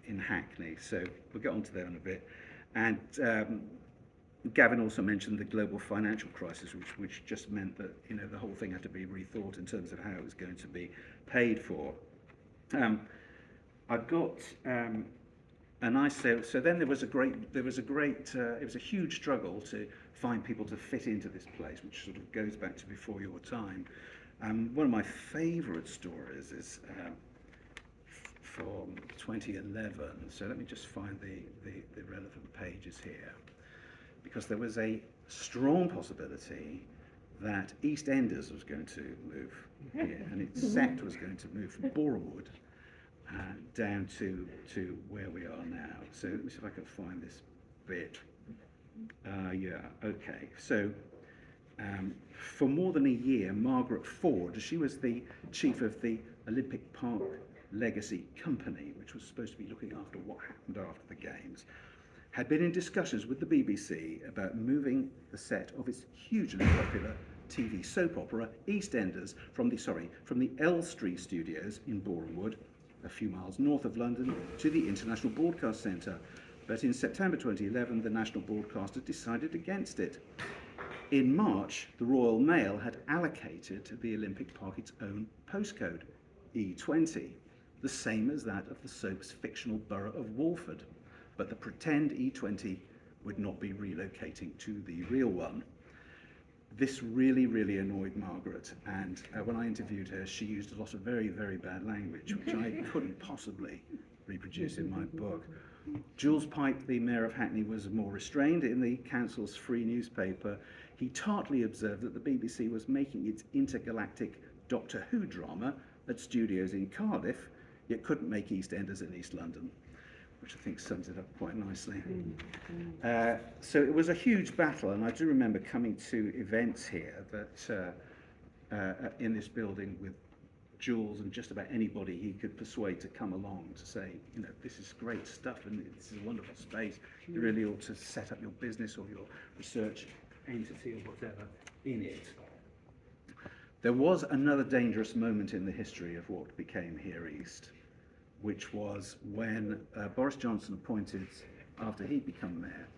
in Hackney. So we'll get onto that in a bit. And Gavin also mentioned the global financial crisis, which just meant that, you know, the whole thing had to be rethought in terms of how it was going to be paid for. I've got so then it was a huge struggle to find people to fit into this place, which sort of goes back to before your time. One of my favourite stories is from 2011. So let me just find the relevant pages here, because there was a strong possibility that EastEnders was going to move here, and its set was going to move from Borehamwood down to where we are now. So let me see if I can find this bit. Yeah, okay. So for more than a year, Margaret Ford, she was the chief of the Olympic Park Legacy Company, which was supposed to be looking after what happened after the Games, had been in discussions with the BBC about moving the set of its hugely popular TV soap opera EastEnders from the Elstree studios in Borehamwood, a few miles north of London, to the International Broadcast Centre. But in September 2011, the national broadcaster decided against it. In March, the Royal Mail had allocated to the Olympic Park its own postcode, E20, the same as that of the soap's fictional borough of Walford. But the pretend E20 would not be relocating to the real one. This really, really annoyed Margaret, and when I interviewed her, she used a lot of very, very bad language, which I couldn't possibly reproduce in my book. Jules Pipe, the Mayor of Hackney, was more restrained. In the council's free newspaper, he tartly observed that the BBC was making its intergalactic Doctor Who drama at studios in Cardiff, yet couldn't make EastEnders in East London, which I think sums it up quite nicely. So it was a huge battle, and I do remember coming to events here that in this building with Jules and just about anybody he could persuade to come along to say, you know, this is great stuff and this is a wonderful space. You really ought to set up your business or your research entity or whatever in it. There was another dangerous moment in the history of what became Here East, which was when Boris Johnson appointed, after he'd become mayor,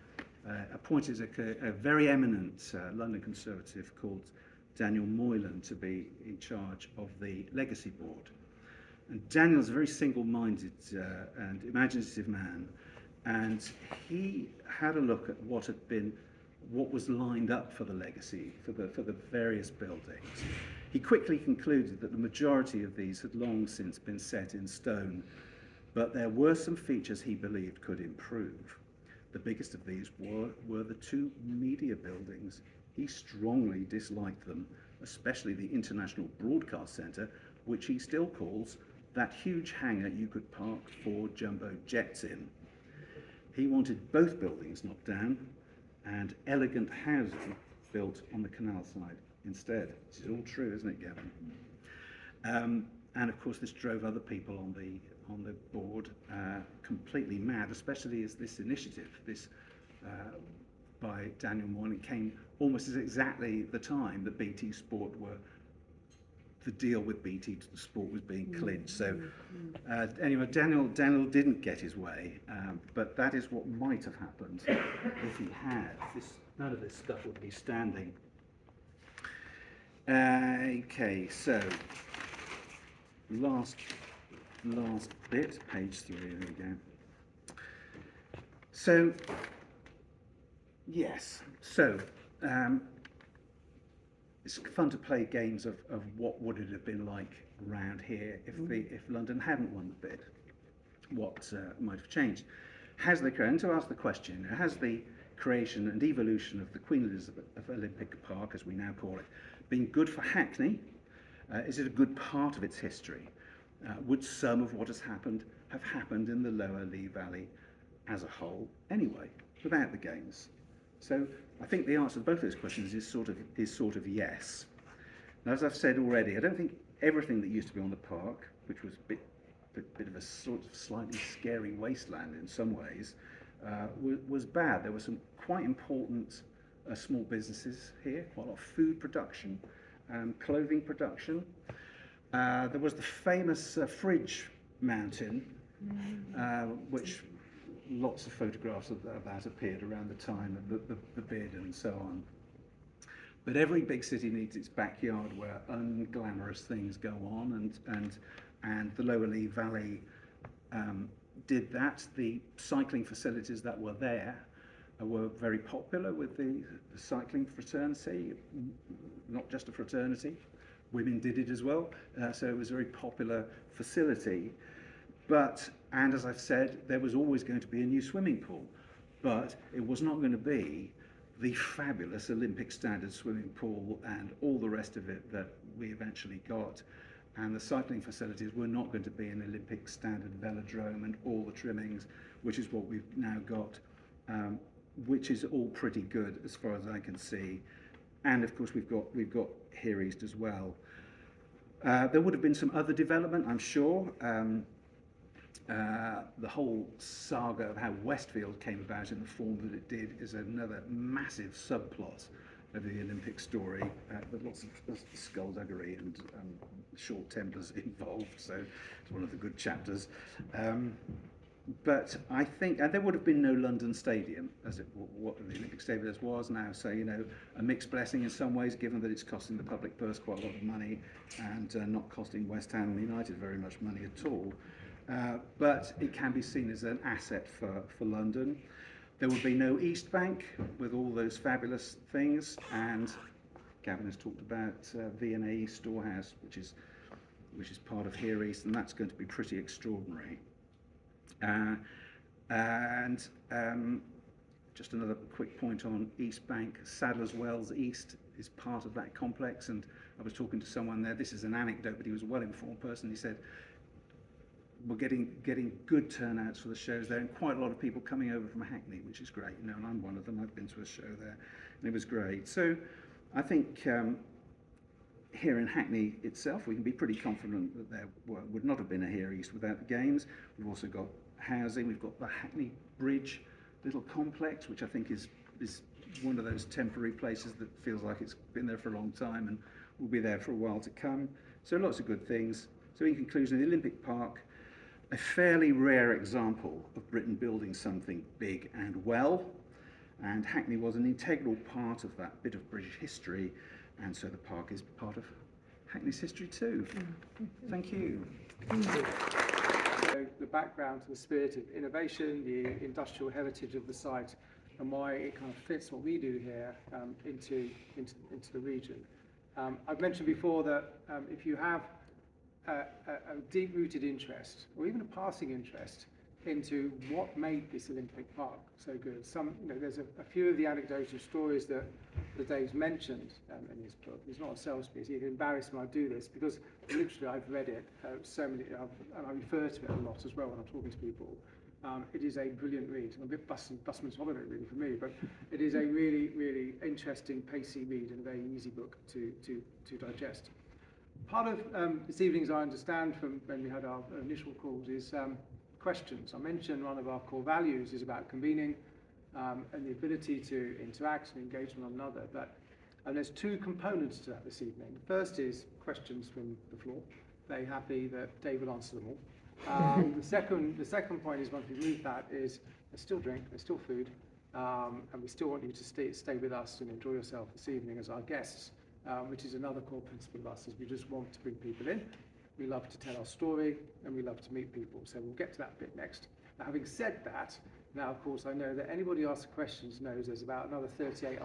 appointed a very eminent London Conservative called Daniel Moylan to be in charge of the Legacy Board. And Daniel's a very single-minded and imaginative man, and he had a look at what was lined up for the legacy, for the various buildings. He quickly concluded that the majority of these had long since been set in stone, but there were some features he believed could improve. The biggest of these were the two media buildings. He strongly disliked them, especially the International Broadcast Centre, which he still calls that huge hangar you could park 4 jumbo jets in. He wanted both buildings knocked down and elegant housing built on the canal side instead. This is all true, isn't it, Gavin? And of course this drove other people on the board completely mad, especially as this initiative, by Daniel Moylan, came almost at exactly the time that BT Sport the deal with BT Sport was being clinched. So anyway, Daniel didn't get his way, but that is what might have happened if he had. None of this stuff would be standing. Okay, so last bit, page 3, there we go. So, yes, so it's fun to play games of what would it have been like around here if London hadn't won the bid. What might have changed? And to ask the question, has the creation and evolution of the Queen Elizabeth Olympic Park, as we now call it, been good for Hackney? Is it a good part of its history? Would some of what has happened have happened in the lower Lee Valley as a whole anyway, without the games? So I think the answer to both those questions is sort of yes. Now, as I've said already, I don't think everything that used to be on the park, which was a bit of a sort of slightly scary wasteland in some ways, was bad. There were some quite important small businesses here, quite a lot of food production, clothing production. There was the famous fridge mountain, which lots of photographs of that appeared around the time of the bid and so on. But every big city needs its backyard where unglamorous things go on, and the Lower Lee Valley did that. The cycling facilities that were there were very popular with the cycling fraternity, not just a fraternity. Women did it as well, so it was a very popular facility. And as I've said, there was always going to be a new swimming pool, but it was not going to be the fabulous Olympic standard swimming pool and all the rest of it that we eventually got. And the cycling facilities were not going to be an Olympic standard velodrome and all the trimmings, which is what we've now got, which is all pretty good as far as I can see. And of course we've got Here East as well. There would have been some other development, I'm sure. The whole saga of how Westfield came about in the form that it did is another massive subplot of the Olympic story, with lots of skullduggery and short tempers involved, so it's one of the good chapters. But I think, and there would have been no London Stadium, as what the Olympic Stadium as was now, so, you know, a mixed blessing in some ways, given that it's costing the public purse quite a lot of money and not costing West Ham United very much money at all. But it can be seen as an asset for London. There would be no East Bank with all those fabulous things, and Gavin has talked about V&A Storehouse, which is part of Here East, and that's going to be pretty extraordinary. Just another quick point on East Bank. Sadler's Wells East is part of that complex, and I was talking to someone there. This is an anecdote, but he was a well-informed person. He said, we're getting good turnouts for the shows there, and quite a lot of people coming over from Hackney, which is great. You know, and I'm one of them. I've been to a show there, and it was great. So I think here in Hackney itself, we can be pretty confident that there would not have been a Here East without the games. We've also got housing. We've got the Hackney Bridge little complex, which I think is one of those temporary places that feels like it's been there for a long time and will be there for a while to come. So lots of good things. So in conclusion, the Olympic Park, a fairly rare example of Britain building something big and well, and Hackney was an integral part of that bit of British history, and so the park is part of Hackney's history too. Thank you. So the background to the spirit of innovation, the industrial heritage of the site, and why it kind of fits what we do here into the region. I've mentioned before that if you have a deep-rooted interest, or even a passing interest, into what made this Olympic Park so good. There's a few of the anecdotal stories that Dave's mentioned in his book. It's not a sales piece. He'd embarrass me when I do this, because literally I've read it and I refer to it a lot as well when I'm talking to people. It is a brilliant read. I'm a bit busman's holiday really for me, but it is a really, really interesting, pacey read and a very easy book to digest. Part of this evening, as I understand from when we had our initial calls, is questions. I mentioned one of our core values is about convening and the ability to interact and engage with one another. And there's two components to that this evening. The first is questions from the floor. Very happy that Dave will answer them all. The second point is, once we move that, is there's still drink, there's still food, and we still want you to stay with us and enjoy yourself this evening as our guests, which is another core principle of us, is we just want to bring people in. We love to tell our story, and we love to meet people. So we'll get to that bit next. Now, having said that, now, of course, I know that anybody who asks questions knows there's about another 38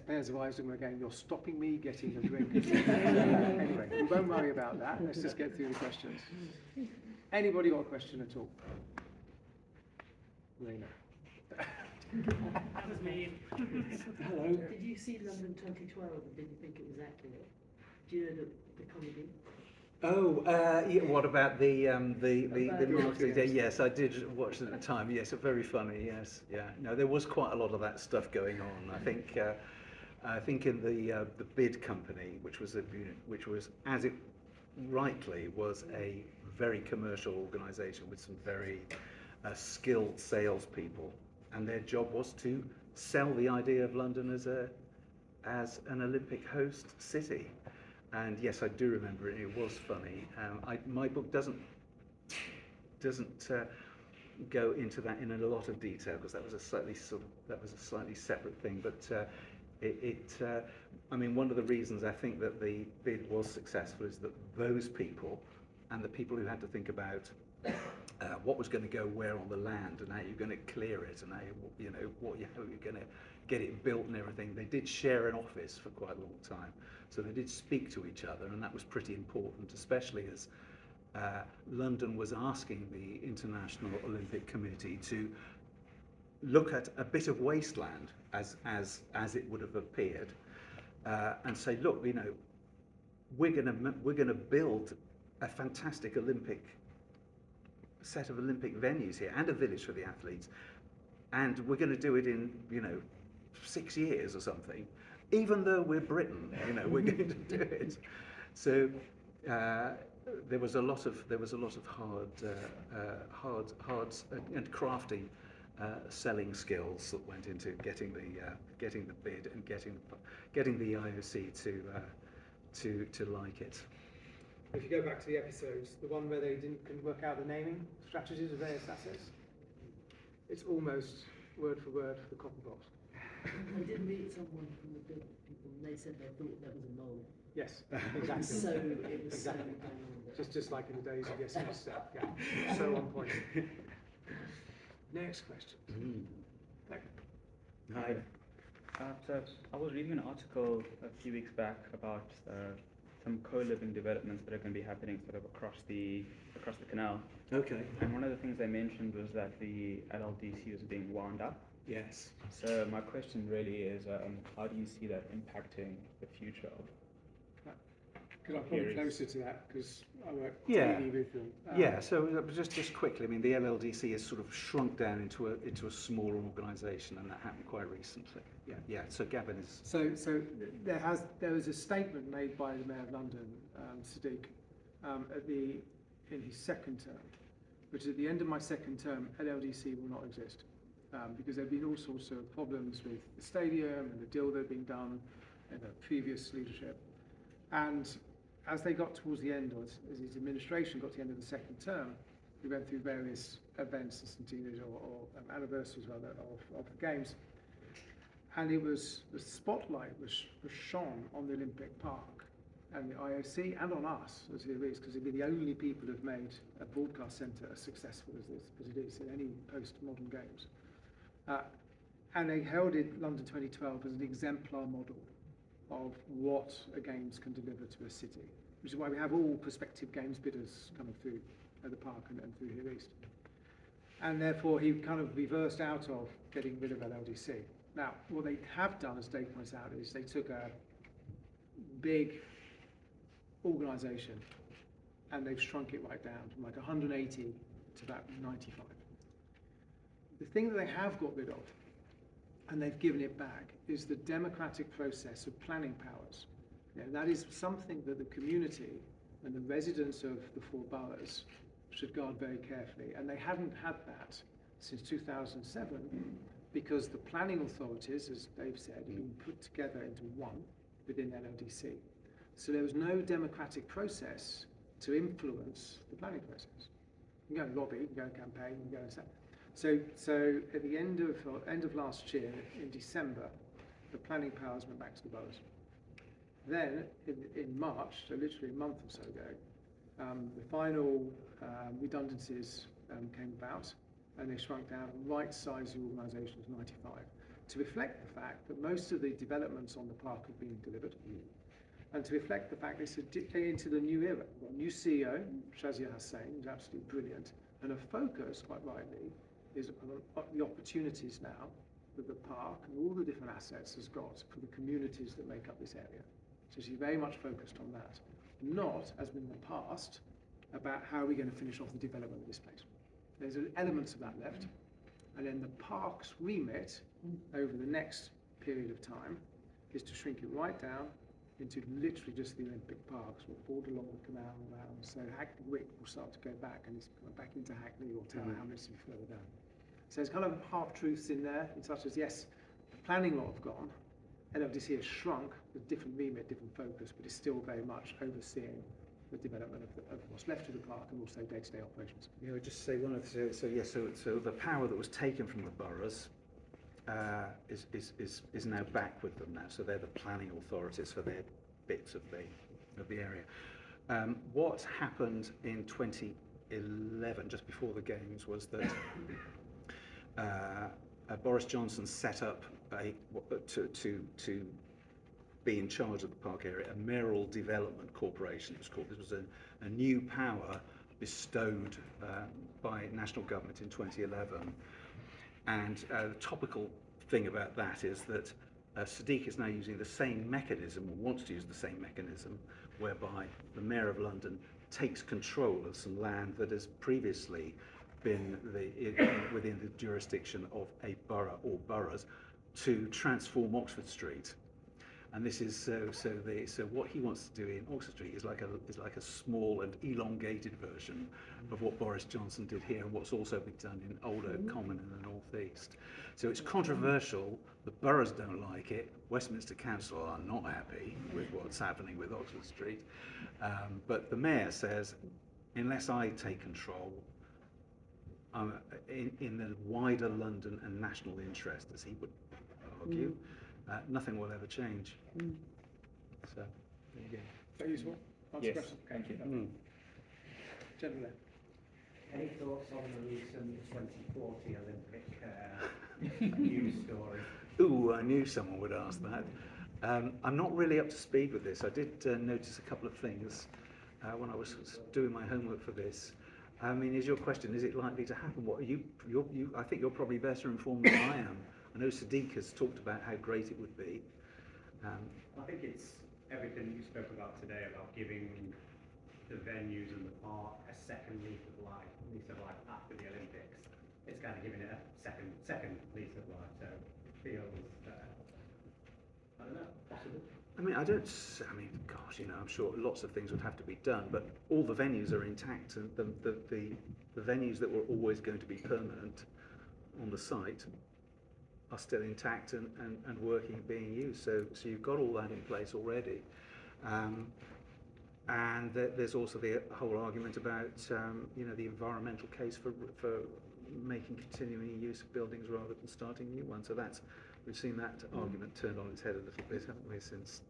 pairs of eyes looking again. You're stopping me getting a drink. Anyway, we won't worry about that. Let's just get through the questions. Anybody got a question at all? Lena. That was me. Hello. Did you see London 2012 and did you think it was accurate? Do you know the comedy? Oh, yeah, what about the marketing day? Yes. Yes, I did watch it at the time. Yes, very funny. Yes, yeah. No, there was quite a lot of that stuff going on. I think in the bid company, which was as it rightly was a very commercial organisation with some very skilled salespeople, and their job was to sell the idea of London as an Olympic host city. And yes, I do remember it. It was funny. My book doesn't go into that in a lot of detail, because that was a slightly separate thing. But I mean, one of the reasons I think that the bid was successful is that those people and the people who had to think about what was going to go where on the land and how you're going to clear it and how you're going to get it built and everything. They did share an office for quite a long time, so they did speak to each other, and that was pretty important, especially as London was asking the International Olympic Committee to look at a bit of wasteland as it would have appeared, and say, look, we're going to build a fantastic set of Olympic venues here and a village for the athletes, and we're going to do it in 6 years or something, even though we're Britain, we're going to do it. So there was a lot of hard and crafty selling skills that went into getting the bid and getting the IOC to like it. If you go back to the episodes, the one where they couldn't work out the naming strategies of various assets, it's almost word for word for the copper box. I did meet someone from the bid people and they said they thought that was a mole. Yes, exactly. So it was Exactly. so going on there. Just like in the days of yes, yes, yeah. So on point. Next question. Hi. So I was reading an article a few weeks back about some co-living developments that are going to be happening sort of across the canal. Okay. And one of the things they mentioned was that the LLDC was being wound up. Yes. So my question really is, how do you see that impacting the future of Because I'm probably closer to that because I work Yeah. daily with them. Yeah, so just quickly, I mean, the LLDC has sort of shrunk down into a smaller organisation, and that happened quite recently. Yeah. So Gavin is. So there was a statement made by the Mayor of London, Sadiq, in his second term, which is at the end of my second term, LLDC will not exist, because there have been all sorts of problems with the stadium and the deal that had been done in the previous leadership, and as they got towards the end, or as his administration got to the end of the second term, we went through various events, centennials or anniversaries rather of the games, and it was the spotlight was shone on the Olympic Park and the IOC and on us as it is, because we're the only people who've made a broadcast centre as successful as it is in any post-modern games. And they held it, London 2012, as an exemplar model of what a games can deliver to a city, which is why we have all prospective games bidders coming through at the park and through here east. And therefore he kind of reversed out of getting rid of LLDC. Now, what they have done, as Dave points out, is they took a big organisation and they've shrunk it right down from like 180 to about 95. The thing that they have got rid of, and they've given it back, is the democratic process of planning powers. That is something that the community and the residents of the 4 boroughs should guard very carefully, and they haven't had that since 2007, because the planning authorities, as Dave said, have been put together into one within LLDC. So there was no democratic process to influence the planning process. You can go and lobby, you can go and campaign, you can go and say. So at the end of last year, in December, the planning powers went back to the boroughs. Then in March, so literally a month or so ago, the final redundancies came about, and they shrunk down and right-sized the organisation to 95 to reflect the fact that most of the developments on the park have been delivered, and to reflect the fact that it's into the new era. We've got a new CEO, Shazia Hussain, who's absolutely brilliant, and her focus, quite rightly, is on the opportunities now that the park and all the different assets has got for the communities that make up this area. So she's very much focused on that, not, as in the past, about how we're going to finish off the development of this place. There's elements of that left, and then the park's remit over the next period of time is to shrink it right down into literally just the Olympic parks, will border along the canal around. So Hackney Wick will start to go back, and it's going back into Hackney or Tower Hamlets and further down. So there's kind of half-truths in there, in such as, yes, the planning lot have gone, LLDC has shrunk with different remit, different focus, but is still very much overseeing the development of what's left of the park and also day-to-day operations. Yeah, I would just say one of so the power that was taken from the boroughs is now back with them now. So they're the planning authorities for their bits of the area. What happened in 2011, just before the games, was that Boris Johnson set up to be in charge of the park area, a mayoral development corporation it was called. This was a new power bestowed by national government in 2011. And the topical thing about that is that Sadiq is now using the same mechanism, or wants to use the same mechanism, whereby the Mayor of London takes control of some land that has previously been within the jurisdiction of a borough or boroughs, to transform Oxford Street. And this is so what he wants to do in Oxford Street is like a small and elongated version of what Boris Johnson did here, and what's also been done in Old Oak Common in the North East. So it's controversial. The boroughs don't like it. Westminster Council are not happy with what's happening with Oxford Street. But the mayor says, unless I take control, in the wider London and national interest, as he would argue, nothing will ever change. So, there you go. Is that useful? Yes, Question? thank you. Gentlemen. Any thoughts on the recent 2040 Olympic news story? Ooh, I knew someone would ask that. I'm not really up to speed with this. I did notice a couple of things when I was doing my homework for this. I mean, is your question, is it likely to happen? What are you I think you're probably better informed than I am. I know Sadiq has talked about how great it would be. I think it's everything you spoke about today about giving the venues and the park a second lease of life after the Olympics, it's kind of giving it a second lease of life. So it feels, I don't know, possible. I mean, gosh, I'm sure lots of things would have to be done, but all the venues are intact, and the venues that were always going to be permanent on the site are still intact and working, being used. So you've got all that in place already. And there's also the whole argument about the environmental case for making continuing use of buildings rather than starting new ones. So we've seen that argument turned on its head a little bit, haven't we, since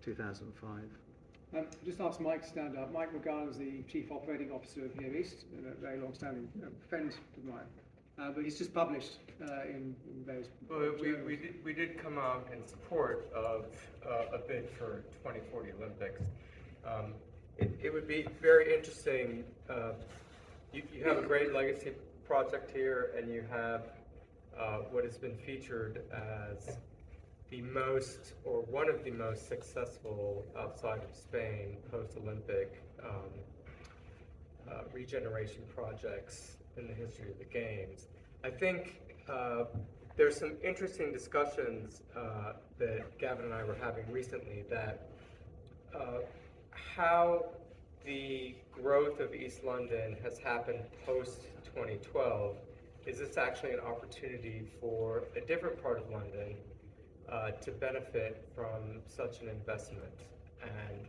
2005. Just ask Mike to stand up. Mike McGowan is the Chief Operating Officer of Near East, a very long-standing friend of mine. But he's just published in various journals. We did come out in support of a bid for 2040 Olympics. It would be very interesting. You have a great legacy project here, and you have what has been featured as the most, or one of the most successful outside of Spain post-Olympic regeneration projects in the history of the Games. I think there's some interesting discussions that Gavin and I were having recently that how the growth of East London has happened post-2012. Is this actually an opportunity for a different part of London to benefit from such an investment? And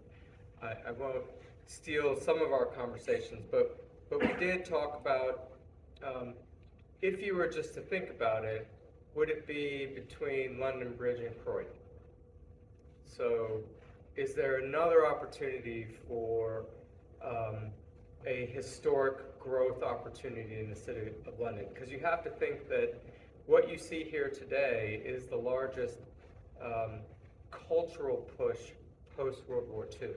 I won't steal some of our conversations, but we did talk about, if you were just to think about it, would it be between London Bridge and Croydon? So is there another opportunity for a historic growth opportunity in the City of London? Because you have to think that what you see here today is the largest cultural push post-World War II,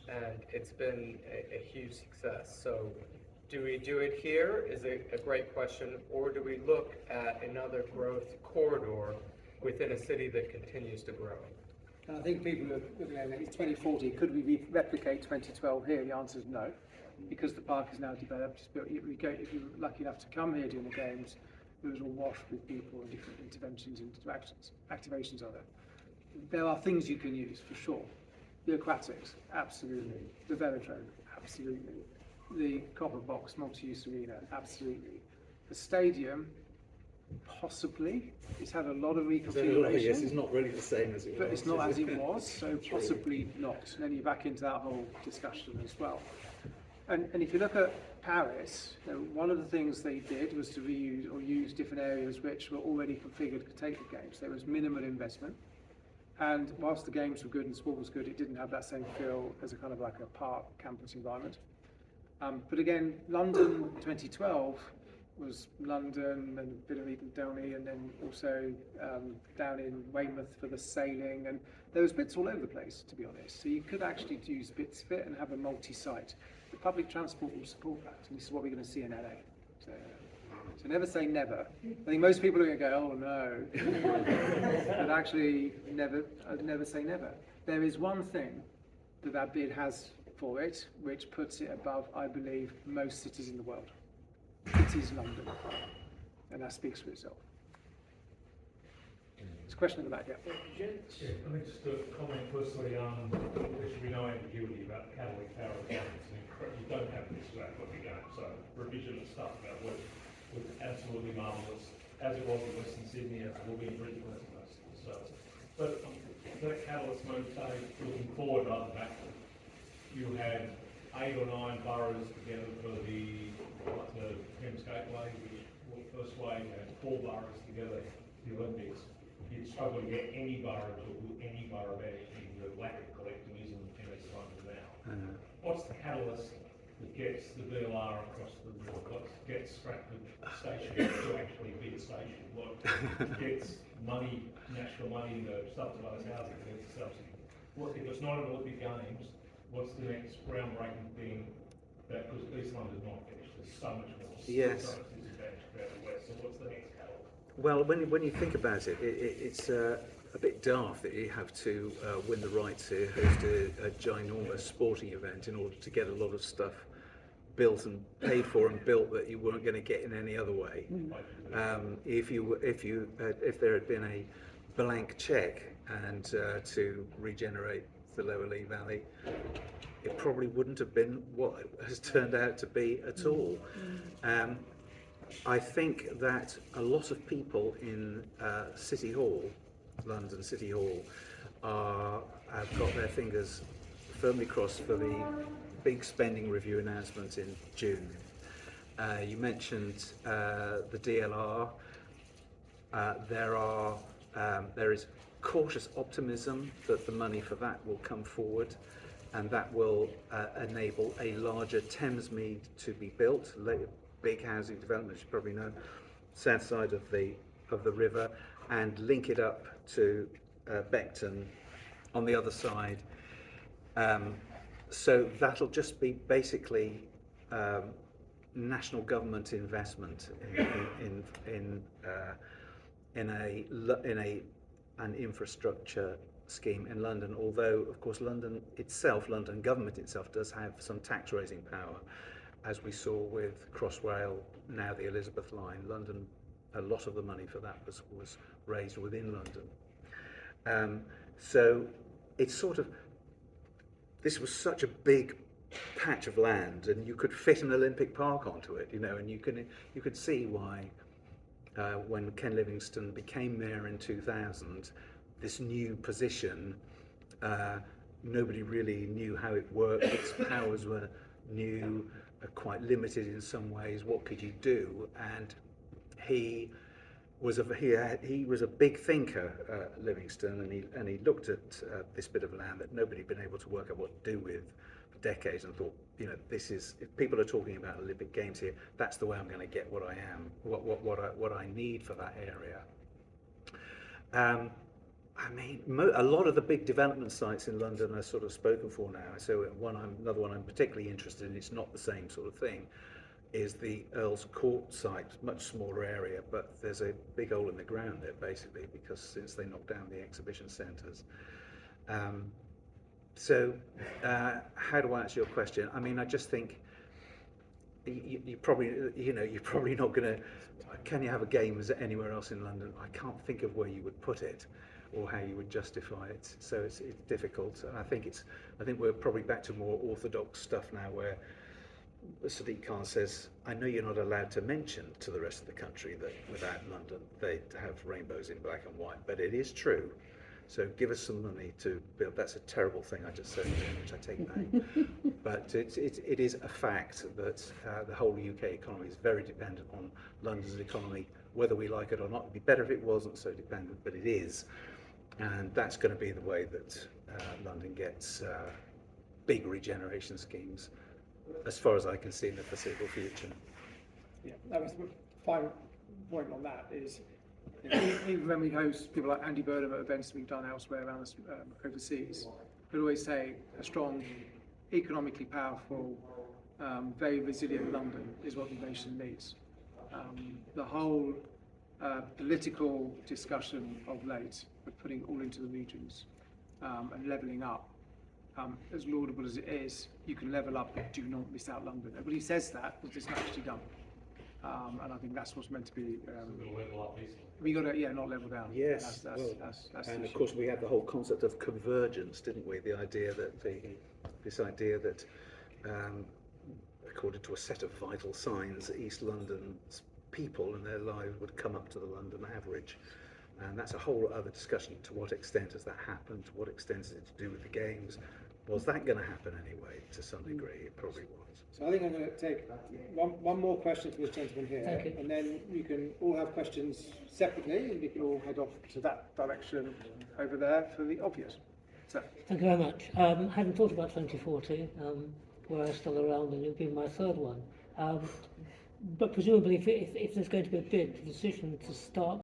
and it's been a huge success. So do we do it here is a great question, or do we look at another growth corridor within a city that continues to grow? And I think people are looking at it, it's 2040, could we replicate 2012 here? The answer is no, because the park is now developed. If you're lucky enough to come here during the Games, it was all washed with people and different interventions and activations of it. There are things you can use, for sure. The aquatics, absolutely. The velodrome, absolutely. The copper box multi-use arena, absolutely. The stadium, possibly. It's had a lot of reconfiguration. Yes, it's not really the same as it was. But it's not as it was, so possibly not. And then you're back into that whole discussion as well. And if you look at Paris, one of the things they did was to reuse or use different areas which were already configured to take the Games. There was minimal investment. And whilst the Games were good and sport was good, it didn't have that same feel as a kind of like a park campus environment. But again, London 2012 was London and a bit of Eton Downey, and then also down in Weymouth for the sailing, and there was bits all over the place, to be honest. So you could actually use bits of it and have a multi-site. The public transport will support that, and this is what we're going to see in LA. So never say never. I think most people are going to go, oh no, but actually never say never. There is one thing that bid has for it, which puts it above, I believe, most cities in the world. It is London, and that speaks for itself. There's a question at the back, yeah. Yeah, I mean, just to comment firstly, there should be no ambiguity about the catalytic power of governments. You don't have this about what you don't. So revisionist stuff about what was absolutely marvellous, as it was in Western Sydney, as it will be in Brisbane. So, but that catalyst mode, say, looking forward rather than backward. You had 8 or 9 boroughs together for the Thames Gateway, the first way. You had 4 boroughs together for the Olympics. You'd struggle to get any borough to do any borough better in the lack of collectivism in East London now. What's the catalyst that gets the BLR across the river? What gets Stratford Station to actually be a station? What gets money, national money to subsidise housing against the subsidy? What, if it's not an Olympic Games, what's the next groundbreaking thing that, because East London's not finished, there's so much more. Yes. So much disadvantage about the West, so what's the next catalyst? Well, when you think about it, it's a bit daft that you have to win the right to host a ginormous sporting event in order to get a lot of stuff built and paid for and built that you weren't going to get in any other way. If there had been a blank check and to regenerate the Lower Lee Valley, it probably wouldn't have been what it has turned out to be at all. I think that a lot of people in City Hall, London City Hall, have got their fingers firmly crossed for the big spending review announcement in June. You mentioned the DLR. There is cautious optimism that the money for that will come forward, and that will enable a larger Thamesmead to be built, big housing development, as you probably know, south side of the river, and link it up to Beckton on the other side. So that'll just be basically national government investment in an infrastructure scheme in London. Although, of course, London government itself does have some tax raising power, as we saw with Crossrail, now the Elizabeth line. London, a lot of the money for that was raised within London. So it's sort of, this was such a big patch of land, and you could fit an Olympic Park onto it, and you could see why when Ken Livingstone became mayor in 2000, this new position, nobody really knew how it worked. Its powers were new, quite limited in some ways. What could you do? And he was a big thinker, Livingstone, and he looked at this bit of land that nobody had been able to work out what to do with for decades, and thought, this is, if people are talking about Olympic Games here, that's the way I'm going to get what I am, what I need for that area. A lot of the big development sites in London are sort of spoken for now. So another one I'm particularly interested in, it's not the same sort of thing, is the Earl's Court site, much smaller area, but there's a big hole in the ground there, basically, because since they knocked down the exhibition centres. How do I answer your question? I just think you're probably not going to. Can you have a Games anywhere else in London? I can't think of where you would put it, or how you would justify it. So it's difficult, and I think we're probably back to more orthodox stuff now, where Sadiq Khan says, I know you're not allowed to mention to the rest of the country that without London they have rainbows in black and white, but it is true. So give us some money to build. That's a terrible thing I just said, which I take back. But it is a fact that the whole UK economy is very dependent on London's economy, whether we like it or not. It'd be better if it wasn't so dependent, but it is. And that's going to be the way that London gets big regeneration schemes, as far as I can see in the foreseeable future. Yeah, that was the final point on that is, even when we host people like Andy Burnham at events we've done elsewhere around overseas, we always say a strong, economically powerful, very resilient London is what the nation needs. The whole political discussion of late, of putting all into the regions and levelling up, as laudable as it is, you can level up but do not miss out London. Nobody says that, but it's not actually done. And I think that's what's meant to be. We got to, not level down. Yes, that's and of course we had the whole concept of convergence, didn't we? The idea that this idea that, according to a set of vital signs, East London's people and their lives would come up to the London average, and that's a whole other discussion. To what extent has that happened? To what extent is it to do with the Games? Was that going to happen anyway? To some degree, it probably was. So I think I'm going to take one more question from this gentleman here, and then you can all have questions separately, and you can all head off to that direction over there for the obvious. So. Thank you very much. Hadn't thought about 2040, were I still around, and it would be my third one. But presumably, if there's going to be a bid, the decision to start